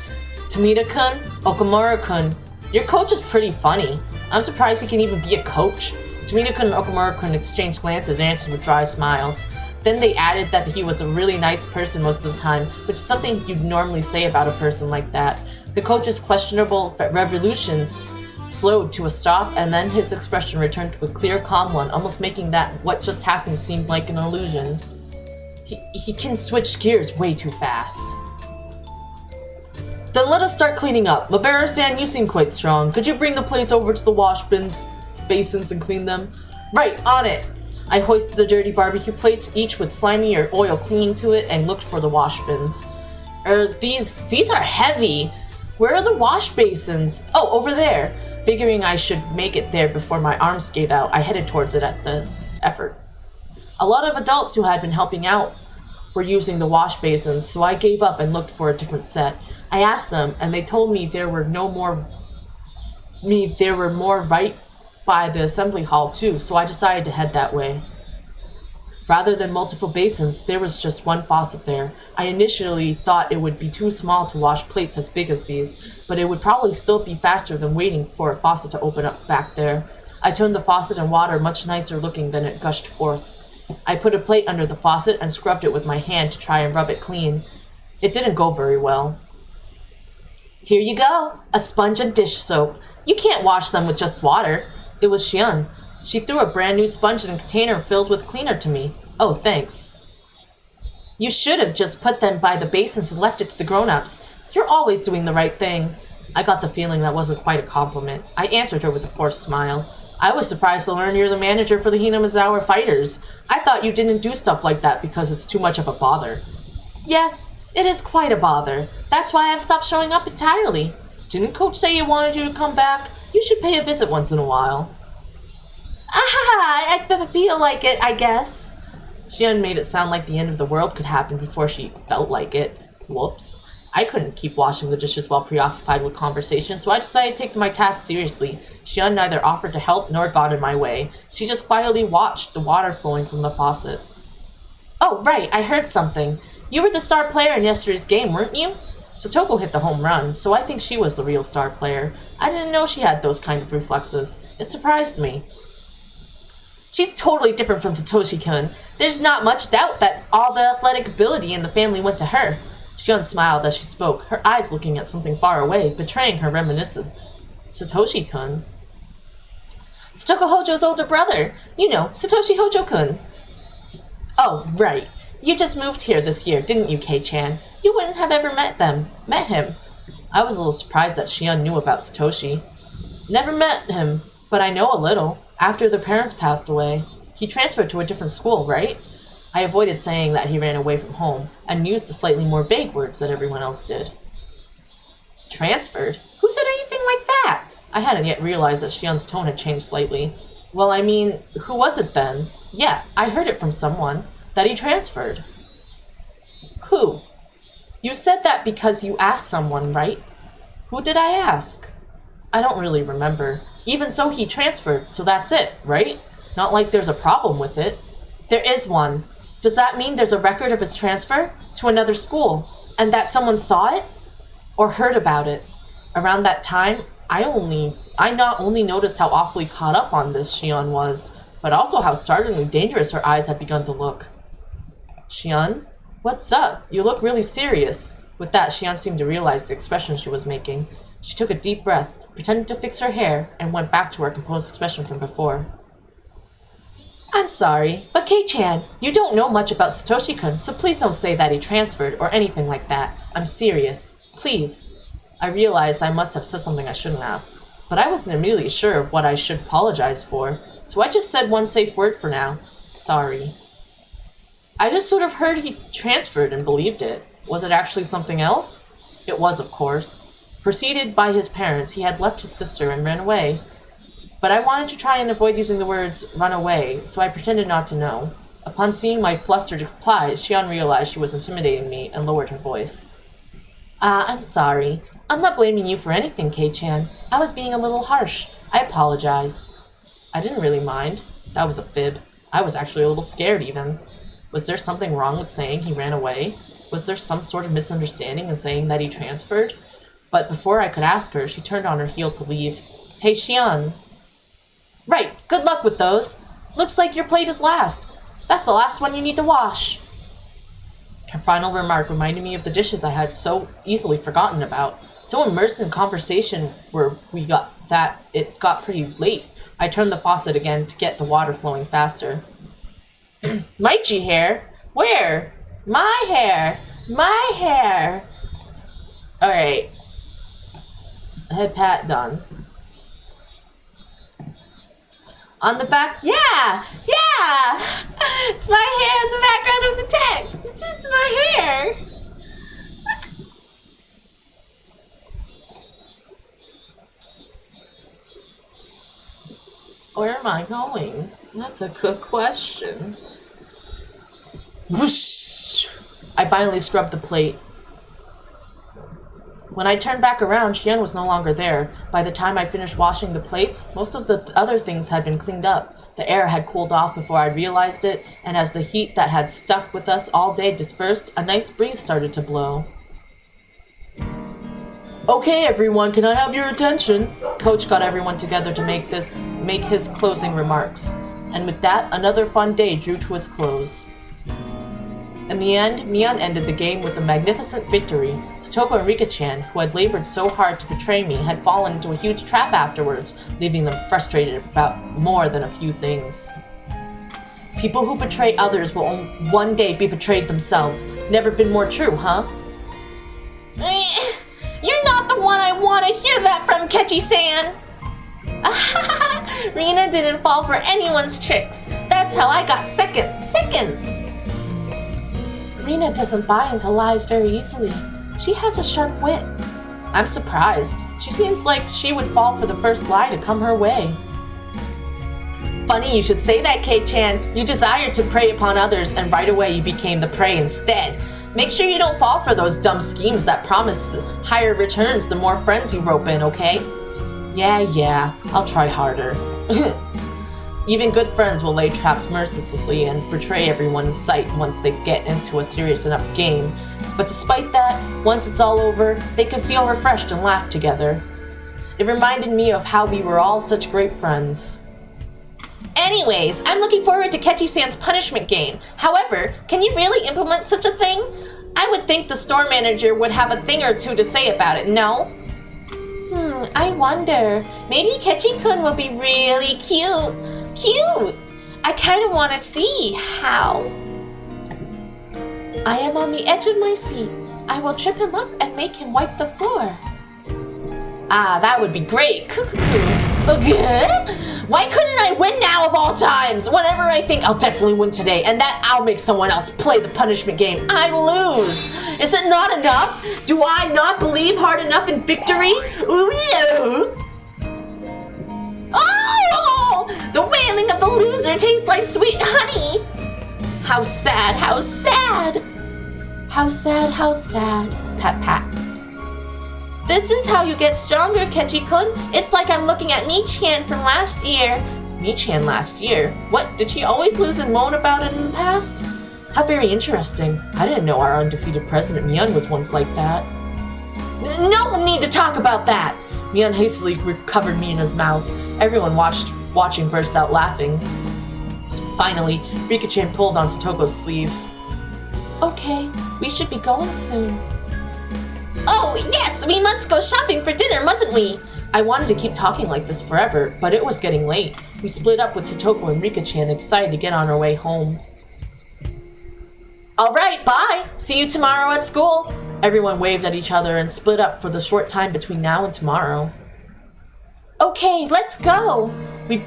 Tomita-kun, Okamura-kun, your coach is pretty funny. I'm surprised he can even be a coach. Tomita-kun and Okamura-kun exchanged glances and answered with dry smiles. Then they added that he was a really nice person most of the time, which is something you'd normally say about a person like that. The coach's questionable revolutions slowed to a stop, and then his expression returned to a clear, calm one, almost making that what just happened seem like an illusion. He can switch gears way too fast. Then let us start cleaning up. Mabara-san, you seem quite strong. Could you bring the plates over to the wash basins and clean them? Right, on it. I hoisted the dirty barbecue plates, each with slimy or oil clinging to it, and looked for the wash bins. These are heavy. Where are the wash basins? Oh, over there. Figuring I should make it there before my arms gave out, I headed towards it at the effort. A lot of adults who had been helping out were using the wash basins, so I gave up and looked for a different set. I asked them, and they told me there were more right by the assembly hall too, so I decided to head that way. Rather than multiple basins, there was just one faucet there. I initially thought it would be too small to wash plates as big as these, but it would probably still be faster than waiting for a faucet to open up back there. I turned the faucet and water much nicer looking than it gushed forth. I put a plate under the faucet and scrubbed it with my hand to try and rub it clean. It didn't go very well. Here you go, a sponge and dish soap. You can't wash them with just water. It was Shion. She threw a brand new sponge in a container filled with cleaner to me. Oh, thanks. You should have just put them by the basins and left it to the grown-ups. You're always doing the right thing. I got the feeling that wasn't quite a compliment. I answered her with a forced smile. I was surprised to learn you're the manager for the Hinamizawa Fighters. I thought you didn't do stuff like that because it's too much of a bother. Yes, it is quite a bother. That's why I've stopped showing up entirely. Didn't Coach say he wanted you to come back? You should pay a visit once in a while. I feel like it, I guess. Shion made it sound like the end of the world could happen before she felt like it. Whoops. I couldn't keep washing the dishes while preoccupied with conversation, so I decided to take my task seriously. Shion neither offered to help nor got in my way. She just quietly watched the water flowing from the faucet. Oh, right, I heard something. You were the star player in yesterday's game, weren't you? Satoko hit the home run, so I think she was the real star player. I didn't know she had those kind of reflexes. It surprised me. She's totally different from Satoshi-kun. There's not much doubt that all the athletic ability in the family went to her. Shion smiled as she spoke, her eyes looking at something far away, betraying her reminiscence. Satoshi-kun? Satoko Hojo's older brother. You know, Satoshi Hojo-kun. Oh, right. You just moved here this year, didn't you, Kei-chan? You wouldn't have ever met him. I was a little surprised that Shion knew about Satoshi. Never met him, but I know a little. After the parents passed away, he transferred to a different school, right? I avoided saying that he ran away from home, and used the slightly more vague words that everyone else did. Transferred? Who said anything like that? I hadn't yet realized that Shion's tone had changed slightly. Well, I mean, who was it then? Yeah, I heard it from someone. That he transferred. Who? You said that because you asked someone, right? Who did I ask? I don't really remember. Even so, he transferred, so that's it, right? Not like there's a problem with it. There is one. Does that mean there's a record of his transfer to another school, and that someone saw it? Or heard about it? Around that time, I not only noticed how awfully caught up on this Shion was, but also how startlingly dangerous her eyes had begun to look. Shion? What's up? You look really serious. With that, Shion seemed to realize the expression she was making. She took a deep breath, pretended to fix her hair, and went back to her composed expression from before. I'm sorry, but Kei-chan, you don't know much about Satoshi-kun, so please don't say that he transferred or anything like that. I'm serious. Please. I realized I must have said something I shouldn't have, but I wasn't immediately sure of what I should apologize for, so I just said one safe word for now. Sorry. I just sort of heard he transferred and believed it. Was it actually something else? It was, of course. Preceded by his parents, he had left his sister and ran away. but I wanted to try and avoid using the words run away, so I pretended not to know. Upon seeing my flustered reply, Shion realized she was intimidating me and lowered her voice. I'm sorry. I'm not blaming you for anything, Kei-chan. I was being a little harsh. I apologize. I didn't really mind. That was a fib. I was actually a little scared, even. Was there something wrong with saying he ran away? Was there some sort of misunderstanding in saying that he transferred? But before I could ask her, she turned on her heel to leave. Hey, Shion. Right, good luck with those. Looks like your plate is last. That's the last one you need to wash. Her final remark reminded me of the dishes I had so easily forgotten about. So immersed in conversation where it got pretty late. I turned the faucet again to get the water flowing faster. Maichi hair? Where? My hair! My hair! Alright. Head pat done. On the back, yeah! It's my hair in the background of the text! It's my hair! Where am I going? That's a good question. Whoosh! I finally scrubbed the plate. When I turned back around, Shion was no longer there. By the time I finished washing the plates, most of the other things had been cleaned up. The air had cooled off before I realized it, and as the heat that had stuck with us all day dispersed, a nice breeze started to blow. Okay, everyone, can I have your attention? Coach got everyone together to make his closing remarks. And with that, another fun day drew to its close. In the end, Mion ended the game with a magnificent victory. Satoko and Rika-chan, who had labored so hard to betray me, had fallen into a huge trap afterwards, leaving them frustrated about more than a few things. People who betray others will one day be betrayed themselves. Never been more true, huh? You're not the one I want to hear that from, Kechi-san! Rina didn't fall for anyone's tricks. That's how I got second. Rina doesn't buy into lies very easily. She has a sharp wit. I'm surprised. She seems like she would fall for the first lie to come her way. Funny you should say that, Kei-chan. You desired to prey upon others, and right away you became the prey instead. Make sure you don't fall for those dumb schemes that promise higher returns the more friends you rope in, okay? Yeah, I'll try harder. Even good friends will lay traps mercilessly and betray everyone in sight once they get into a serious enough game. But despite that, once it's all over, they can feel refreshed and laugh together. It reminded me of how we were all such great friends. Anyways, I'm looking forward to Kechi-san's punishment game. However, can you really implement such a thing? I would think the store manager would have a thing or two to say about it, no? I wonder. Maybe Kechi-kun will be really cute. I kind of want to see how. I am on the edge of my seat. I will trip him up and make him wipe the floor. That would be great. Okay. Why couldn't I win now of all times? Whenever I think I'll definitely win today, and that I'll make someone else play the punishment game, I lose. Is it not enough? Do I not believe hard enough in victory? Ooh, yeah. Oh! The wailing of the loser tastes like sweet honey. How sad, how sad. How sad, how sad. Pat, pat. This is how you get stronger, Kechi-kun. It's like I'm looking at Mi-chan from last year. Mi-chan last year? What, did she always lose and moan about it in the past? How very interesting. I didn't know our undefeated president Mion was once like that. No need to talk about that! Mion hastily covered Mina's mouth. Everyone watching burst out laughing. Finally, Rika-chan pulled on Satoko's sleeve. Okay, we should be going soon. Oh, yes! We must go shopping for dinner, mustn't we? I wanted to keep talking like this forever, but it was getting late. We split up with Satoko and Rika-chan, excited to get on our way home. Alright, bye! See you tomorrow at school! Everyone waved at each other and split up for the short time between now and tomorrow. Okay, let's go! We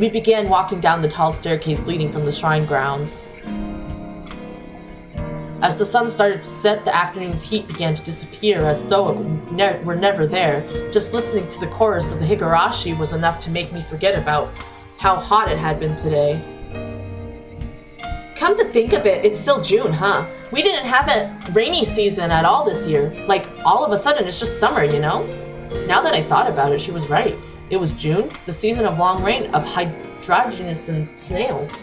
began walking down the tall staircase leading from the shrine grounds. As the sun started to set, the afternoon's heat began to disappear as though it were never there. Just listening to the chorus of the Higurashi was enough to make me forget about how hot it had been today. Come to think of it, it's still June, huh? We didn't have a rainy season at all this year. Like, all of a sudden, it's just summer, you know? Now that I thought about it, she was right. It was June, the season of long rain, of hydrogenous and snails.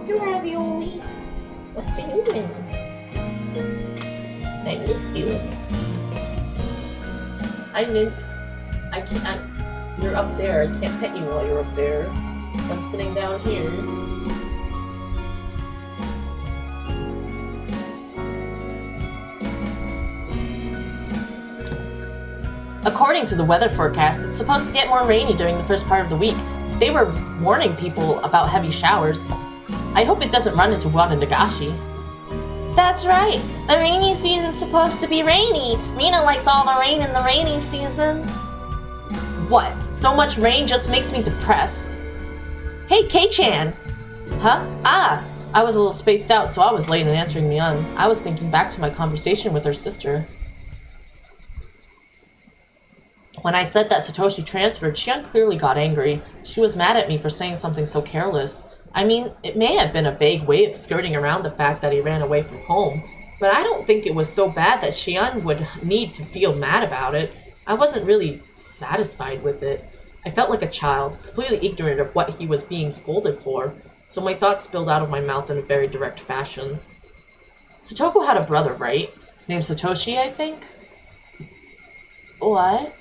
You ravioli. What you doing? I missed you. I can't. You're up there. I can't pet you while you're up there. So I'm sitting down here. According to the weather forecast, it's supposed to get more rainy during the first part of the week. They were warning people about heavy showers. I hope it doesn't run into Nagashi. That's right. The rainy season's supposed to be rainy. Rina likes all the rain in the rainy season. What? So much rain just makes me depressed. Hey, Kei-chan! Huh? Ah! I was a little spaced out, so I was late in answering Mion. I was thinking back to my conversation with her sister. When I said that Satoshi transferred, Shion clearly got angry. She was mad at me for saying something so careless. I mean, it may have been a vague way of skirting around the fact that he ran away from home, but I don't think it was so bad that Shion would need to feel mad about it. I wasn't really satisfied with it. I felt like a child, completely ignorant of what he was being scolded for, so my thoughts spilled out of my mouth in a very direct fashion. Satoko had a brother, right? Named Satoshi, I think? What?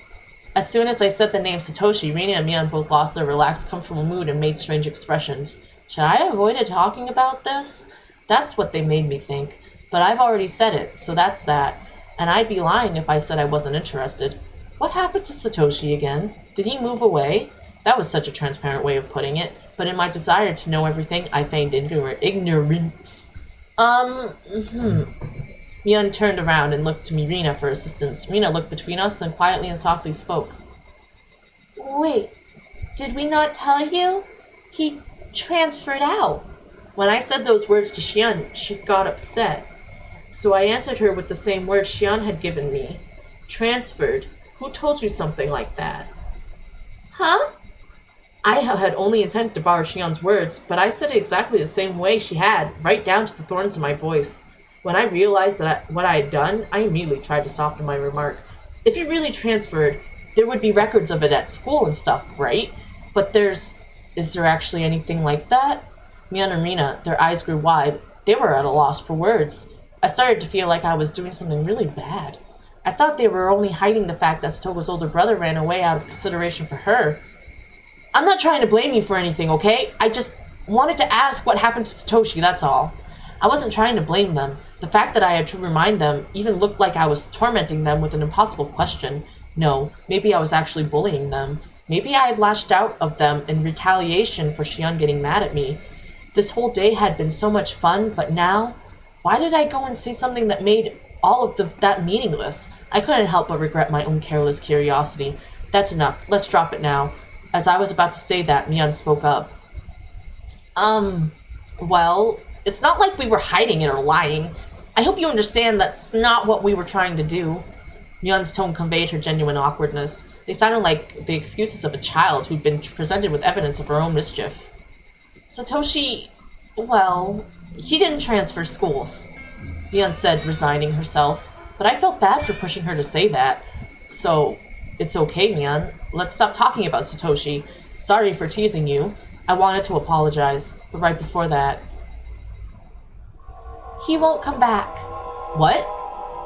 As soon as I said the name Satoshi, Rina and Mion both lost their relaxed, comfortable mood and made strange expressions. Should I have avoided talking about this? That's what they made me think. But I've already said it, so that's that. And I'd be lying if I said I wasn't interested. What happened to Satoshi again? Did he move away? That was such a transparent way of putting it. But in my desire to know everything, I feigned ignorance. Mion turned around and looked to Rina for assistance. Rina looked between us, then quietly and softly spoke. Wait, did we not tell you? He transferred out. When I said those words to Shion, she got upset. So I answered her with the same words Shion had given me. Transferred? Who told you something like that? Huh? I had only intended to borrow Shion's words, but I said it exactly the same way she had, right down to the thorns in my voice. When I realized what I had done, I immediately tried to soften my remark. If he really transferred, there would be records of it at school and stuff, right? But is there actually anything like that? Mion and Rina, their eyes grew wide. They were at a loss for words. I started to feel like I was doing something really bad. I thought they were only hiding the fact that Satoko's older brother ran away out of consideration for her. I'm not trying to blame you for anything, okay? I just wanted to ask what happened to Satoshi, that's all. I wasn't trying to blame them. The fact that I had to remind them even looked like I was tormenting them with an impossible question. No, maybe I was actually bullying them. Maybe I had lashed out of them in retaliation for Shion getting mad at me. This whole day had been so much fun, but now? Why did I go and say something that made all of that meaningless? I couldn't help but regret my own careless curiosity. That's enough. Let's drop it now. As I was about to say that, Mion spoke up. Well, it's not like we were hiding it or lying. I hope you understand that's not what we were trying to do. Mion's tone conveyed her genuine awkwardness. They sounded like the excuses of a child who'd been presented with evidence of her own mischief. Satoshi, well, he didn't transfer schools, Mion said, resigning herself. But I felt bad for pushing her to say that. So, it's okay, Mion. Let's stop talking about Satoshi. Sorry for teasing you. I wanted to apologize, but right before that... He won't come back. What?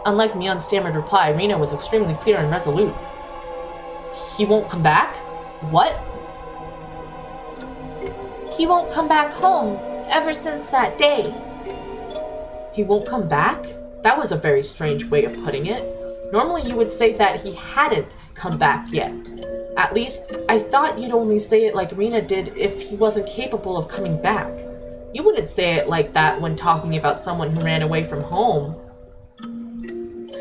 Unlike Mion's stammered reply, Rina was extremely clear and resolute. He won't come back? What? He won't come back home ever since that day. He won't come back? That was a very strange way of putting it. Normally you would say that he hadn't come back yet. At least, I thought you'd only say it like Rina did if he wasn't capable of coming back. You wouldn't say it like that when talking about someone who ran away from home.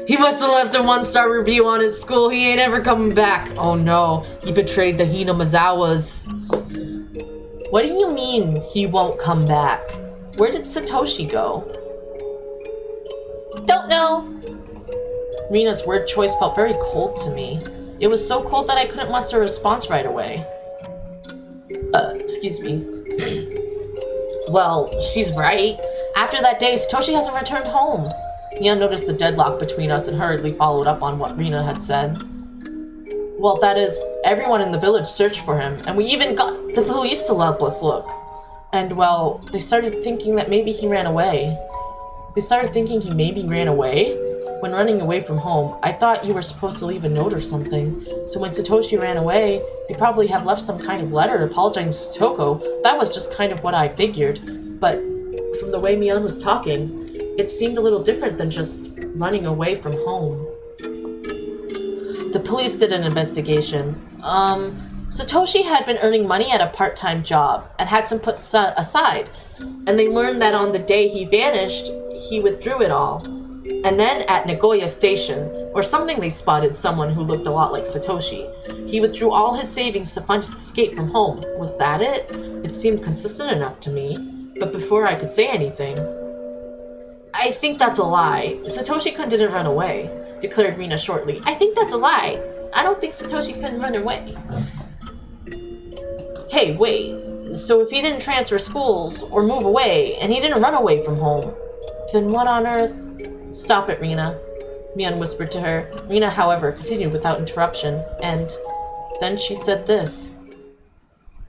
He must have left a 1-star review on his school. He ain't ever coming back. Oh no, he betrayed the Hinamizawas. What do you mean, he won't come back? Where did Satoshi go? Don't know. Rina's word choice felt very cold to me. It was so cold that I couldn't muster a response right away. Excuse me. Well, she's right. After that day, Satoshi hasn't returned home. Mion noticed the deadlock between us and hurriedly followed up on what Rina had said. Well, that is, everyone in the village searched for him, and we even got the police to help us look. And, well, they started thinking that maybe he ran away. When running away from home, I thought you were supposed to leave a note or something. So when Satoshi ran away, you probably have left some kind of letter apologizing to Toko. That was just kind of what I figured. But from the way Mion was talking, it seemed a little different than just running away from home. The police did an investigation. Satoshi had been earning money at a part-time job and had some put aside. And they learned that on the day he vanished, he withdrew it all. And then at Nagoya Station, or something, they spotted someone who looked a lot like Satoshi. He withdrew all his savings to fund his escape from home. Was that it? It seemed consistent enough to me. But before I could say anything... I think that's a lie. Satoshi-kun didn't run away, declared Rina shortly. I think that's a lie. I don't think Satoshi-kun run away. Hey, wait. So if he didn't transfer schools or move away, and he didn't run away from home, then what on earth... Stop it, Rina, Mion whispered to her. Rina, however, continued without interruption, and then she said this.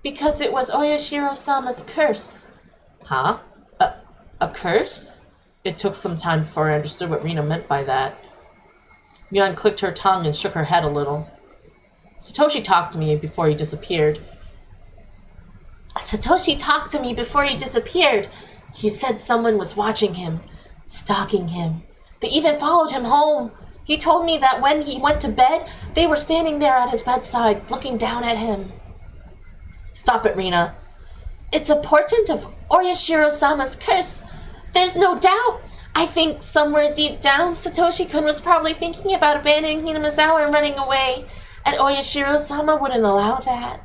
Because it was Oyashiro-sama's curse. Huh? A curse? It took some time before I understood what Rina meant by that. Mion clicked her tongue and shook her head a little. Satoshi talked to me before he disappeared. He said someone was watching him, stalking him. They even followed him home. He told me that when he went to bed, they were standing there at his bedside, looking down at him. Stop it, Rina. It's a portent of Oyashiro-sama's curse. There's no doubt. I think somewhere deep down, Satoshi-kun was probably thinking about abandoning Hinamizawa and running away, and Oyashiro-sama wouldn't allow that.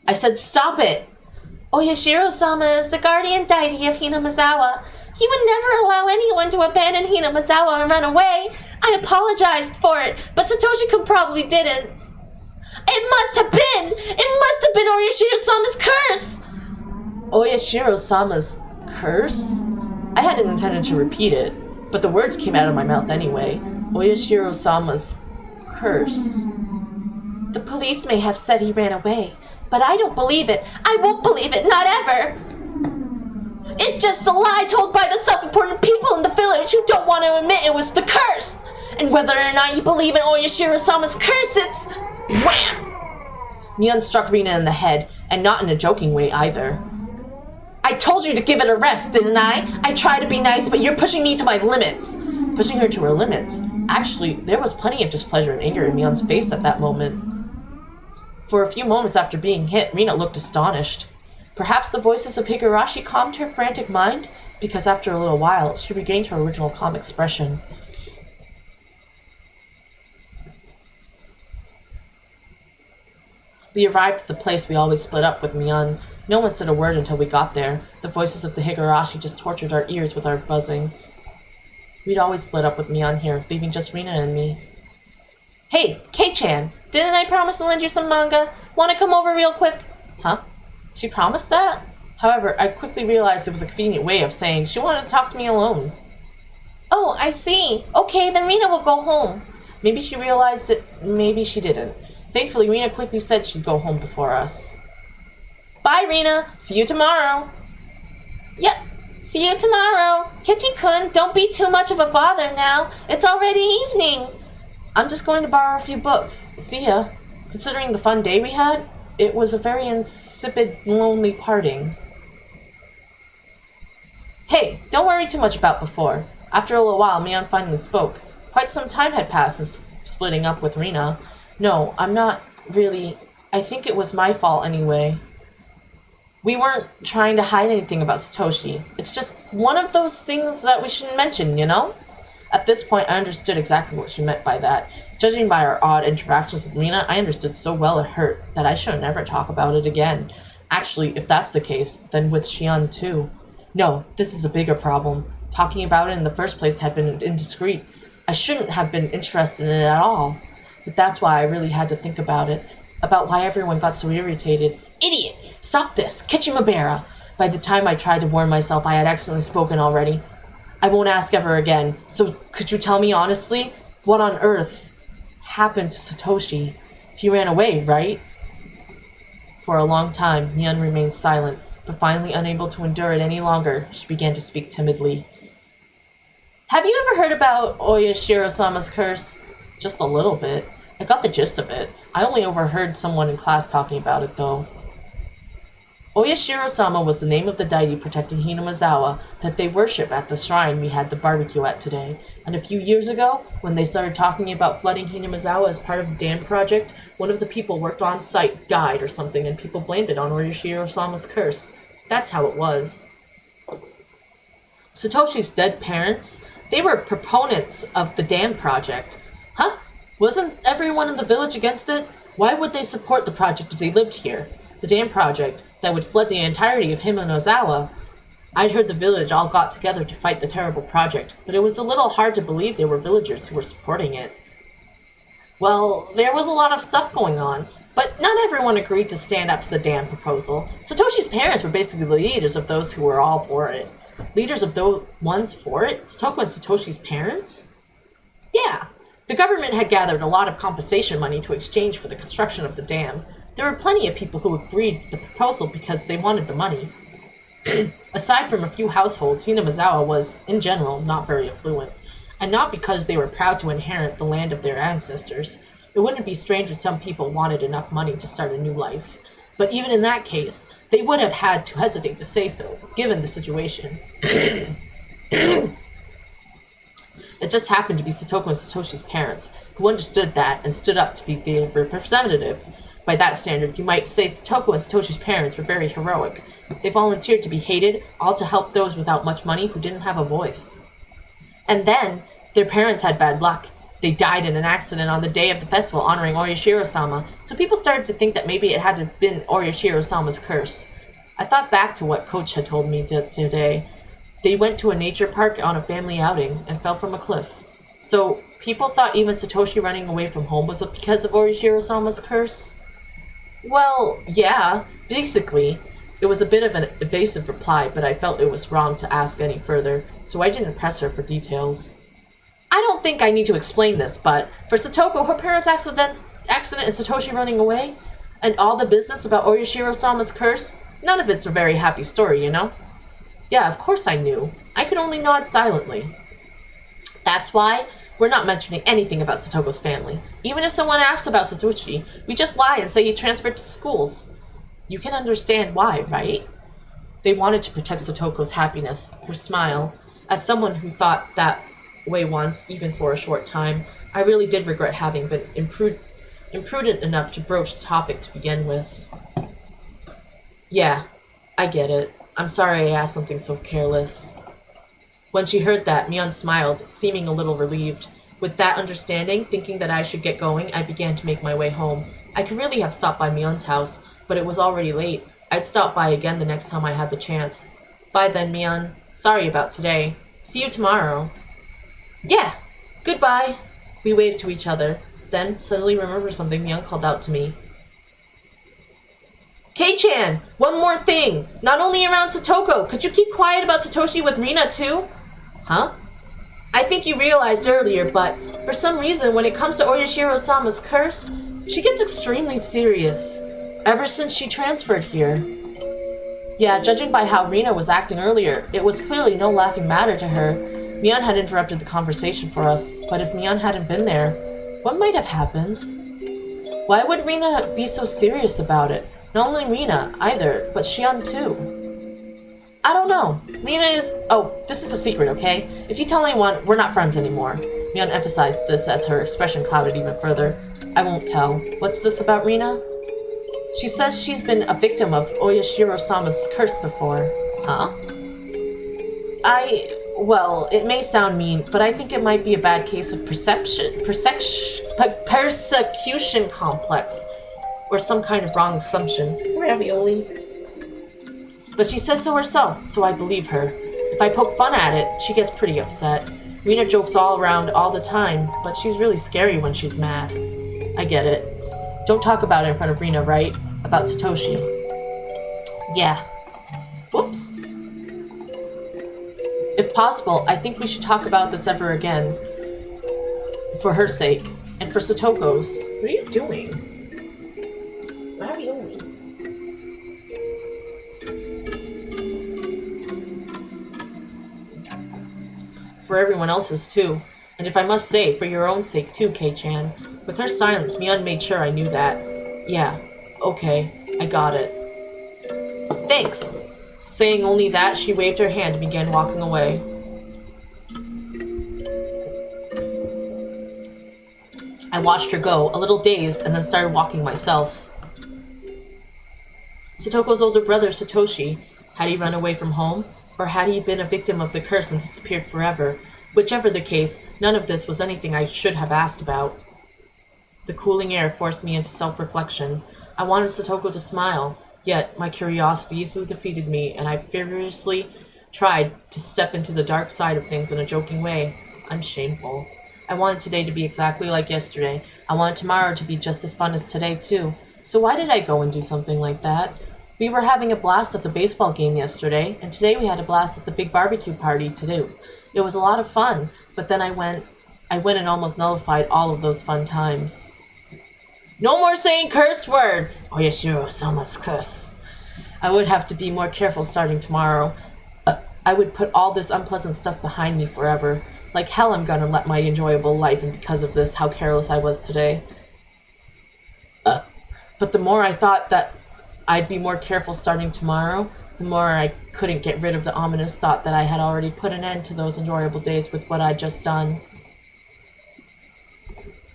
I said stop it! Oyashiro-sama is the guardian deity of Hinamizawa. He would never allow anyone to abandon Hinamizawa and run away. I apologized for it, but Satoshi-kun probably didn't. It must have been Oyashiro-sama's curse! Oyashiro-sama's curse? I hadn't intended to repeat it, but the words came out of my mouth anyway. Oyashiro-sama's curse. The police may have said he ran away, but I don't believe it. I won't believe it, not ever. It's just a lie told by the self-important people in the village who don't want to admit it was the curse. And whether or not you believe in Oyashiro-sama's curse, it's... Wham! Mion struck Rina in the head, and not in a joking way either. I told you to give it a rest, didn't I? I try to be nice, but you're pushing me to my limits. Pushing her to her limits. Actually, there was plenty of displeasure and anger in Mion's face at that moment. For a few moments after being hit, Rina looked astonished. Perhaps the voices of Higurashi calmed her frantic mind, because after a little while, she regained her original calm expression. We arrived at the place we always split up with Mion. No one said a word until we got there. The voices of the Higurashi just tortured our ears with our buzzing. We'd always split up with Mion here, leaving just Rina and me. Hey, Kei-chan, didn't I promise to lend you some manga? Want to come over real quick? Huh? She promised that? However, I quickly realized it was a convenient way of saying she wanted to talk to me alone. Oh, I see. Okay, then Rina will go home. Maybe she realized it, maybe she didn't. Thankfully, Rina quickly said she'd go home before us. Bye, Rina. See you tomorrow. Yep, see you tomorrow. Kitty-kun, don't be too much of a bother now. It's already evening. I'm just going to borrow a few books. See ya. Considering the fun day we had, it was a very insipid, lonely parting. Hey, don't worry too much about before. After a little while, Mion finally spoke. Quite some time had passed since splitting up with Rina. No, I'm not really... I think it was my fault anyway. We weren't trying to hide anything about Satoshi. It's just one of those things that we shouldn't mention, you know? At this point, I understood exactly what she meant by that. Judging by our odd interactions with Rina, I understood so well it hurt that I should never talk about it again. Actually, if that's the case, then with Shion too. No, this is a bigger problem. Talking about it in the first place had been indiscreet. I shouldn't have been interested in it at all. But that's why I really had to think about it. About why everyone got so irritated. Idiot! Stop this! Kichimabera! By the time I tried to warn myself, I had accidentally spoken already. I won't ask ever again. So could you tell me honestly? What on earth happened to Satoshi? He ran away, right? For a long time, Mion remained silent, but finally unable to endure it any longer, she began to speak timidly. Have you ever heard about Oyashiro-sama's curse? Just a little bit. I got the gist of it. I only overheard someone in class talking about it, though. Oyashiro-sama was the name of the deity protecting Hinamazawa that they worship at the shrine we had the barbecue at today. And a few years ago, when they started talking about flooding Hinamazawa as part of the dam project, one of the people worked on site died or something, and people blamed it on Oyashiro-sama's curse. That's how it was. Satoshi's dead parents, they were proponents of the dam project. Huh? Wasn't everyone in the village against it? Why would they support the project if they lived here? The dam project that would flood the entirety of Hinamazawa. I'd heard the village all got together to fight the terrible project, but it was a little hard to believe there were villagers who were supporting it. Well, there was a lot of stuff going on, but not everyone agreed to stand up to the dam proposal. Satoshi's parents were basically the leaders of those who were all for it. Leaders of those ones for it? Satoko and Satoshi's parents? Yeah. The government had gathered a lot of compensation money to exchange for the construction of the dam. There were plenty of people who agreed to the proposal because they wanted the money. Aside from a few households, Hinamazawa was, in general, not very affluent, and not because they were proud to inherit the land of their ancestors. It wouldn't be strange if some people wanted enough money to start a new life. But even in that case, they would have had to hesitate to say so, given the situation. It just happened to be Satoko and Satoshi's parents, who understood that and stood up to be the representative. By that standard, you might say Satoko and Satoshi's parents were very heroic. They volunteered to be hated, all to help those without much money who didn't have a voice. And then, their parents had bad luck. They died in an accident on the day of the festival honoring Oyashiro-sama, so people started to think that maybe it had to have been Oyashiro-sama's curse. I thought back to what Coach had told me today. They went to a nature park on a family outing and fell from a cliff. So, people thought even Satoshi running away from home was because of Oyashiro-sama's curse? Well, yeah, basically. It was a bit of an evasive reply, but I felt it was wrong to ask any further, so I didn't press her for details. I don't think I need to explain this, but for Satoko, her parents' accident and Satoshi running away, and all the business about Oyashiro-sama's curse, none of it's a very happy story, you know? Yeah, of course I knew. I could only nod silently. That's why we're not mentioning anything about Satoko's family. Even if someone asks about Satoshi, we just lie and say he transferred to schools. You can understand why, right? They wanted to protect Satoko's happiness, her smile. As someone who thought that way once, even for a short time, I really did regret having been imprudent enough to broach the topic to begin with. Yeah, I get it. I'm sorry I asked something so careless. When she heard that, Mion smiled, seeming a little relieved. With that understanding, thinking that I should get going, I began to make my way home. I could really have stopped by Mion's house, but it was already late. I'd stop by again the next time I had the chance. Bye then, Mion. Sorry about today. See you tomorrow. Yeah, goodbye. We waved to each other. Then, suddenly remembered something, Mion called out to me. Kei-chan, one more thing. Not only around Satoko, could you keep quiet about Satoshi with Rina too? Huh? I think you realized earlier, but for some reason, when it comes to Oyashiro-sama's curse, she gets extremely serious. Ever since she transferred here. Yeah, judging by how Rina was acting earlier, it was clearly no laughing matter to her. Mion had interrupted the conversation for us, but if Mion hadn't been there, what might have happened? Why would Rina be so serious about it? Not only Rina, either, but Shion too. I don't know. Rina is... Oh, this is a secret, okay? If you tell anyone, we're not friends anymore. Mion emphasized this as her expression clouded even further. I won't tell. What's this about Rina? She says she's been a victim of Oyashiro-sama's curse before. Huh? Well, it may sound mean, but I think it might be a bad case of persecution complex, or some kind of wrong assumption. Ravioli. But she says so herself, so I believe her. If I poke fun at it, she gets pretty upset. Rena jokes all around all the time, but she's really scary when she's mad. I get it. Don't talk about it in front of Rena, right? About Satoshi. Yeah. Whoops. If possible, I think we should talk about this ever again. For her sake. And for Satoko's. What are you doing? Ravioli. For everyone else's, too. And if I must say, for your own sake, too, Kei-chan. With her silence, Mion made sure I knew that. Yeah. Okay. I got it. Thanks. Saying only that, she waved her hand and began walking away. I watched her go, a little dazed, and then started walking myself. Satoko's older brother, Satoshi, had he run away from home? Or had he been a victim of the curse and disappeared forever? Whichever the case, none of this was anything I should have asked about. The cooling air forced me into self-reflection. I wanted Satoko to smile, yet my curiosity easily defeated me, and I furiously tried to step into the dark side of things in a joking way. I'm shameful. I wanted today to be exactly like yesterday. I wanted tomorrow to be just as fun as today, too. So why did I go and do something like that? We were having a blast at the baseball game yesterday, and today we had a blast at the big barbecue party, too. It was a lot of fun, but then I went and almost nullified all of those fun times. No more saying curse words! Oyashiro, so much curse. I would have to be more careful starting tomorrow. I would put all this unpleasant stuff behind me forever. Like hell I'm gonna let my enjoyable life, and because of this, how careless I was today. But the more I thought that I'd be more careful starting tomorrow, the more I couldn't get rid of the ominous thought that I had already put an end to those enjoyable days with what I'd just done.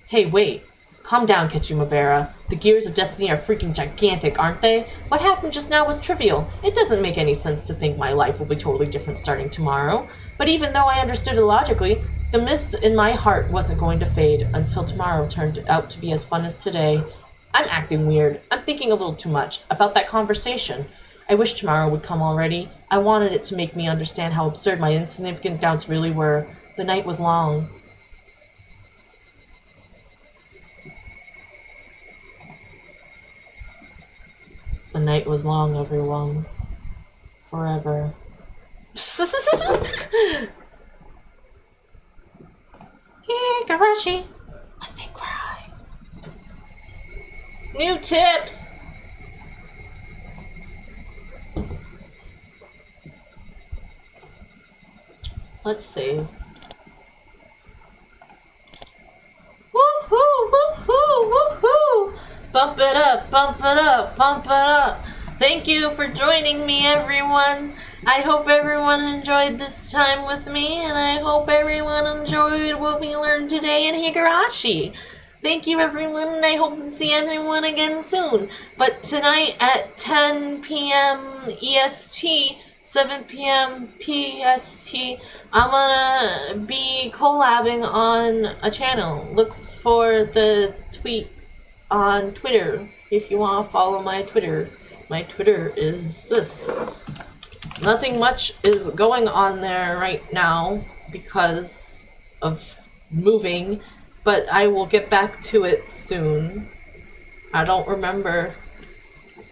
Hey, wait. Calm down, Kachimabera. The gears of destiny are freaking gigantic, aren't they? What happened just now was trivial. It doesn't make any sense to think my life will be totally different starting tomorrow. But even though I understood it logically, the mist in my heart wasn't going to fade until tomorrow turned out to be as fun as today. I'm acting weird. I'm thinking a little too much about that conversation. I wish tomorrow would come already. I wanted it to make me understand how absurd my insignificant doubts really were. The night was long. The night was long, everyone. Forever. Higurashi. When they cry. New tips! Let's see. Woohoo! Woohoo! Woohoo! Bump it up! Bump it up! Bump it up! Thank you for joining me, everyone. I hope everyone enjoyed this time with me, and I hope everyone enjoyed what we learned today in Higurashi. Thank you, everyone, and I hope to see everyone again soon. But tonight at 10 p.m. EST, 7 p.m. PST, I'm gonna be collabing on a channel. Look for the tweet on Twitter if you want to follow my Twitter. My Twitter is this. Nothing much is going on there right now because of moving, but I will get back to it soon. I don't remember.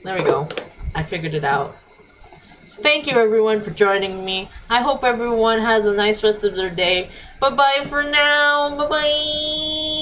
There we go. I figured it out. Thank you, everyone, for joining me. I hope everyone has a nice rest of their day. Bye-bye for now. Bye-bye.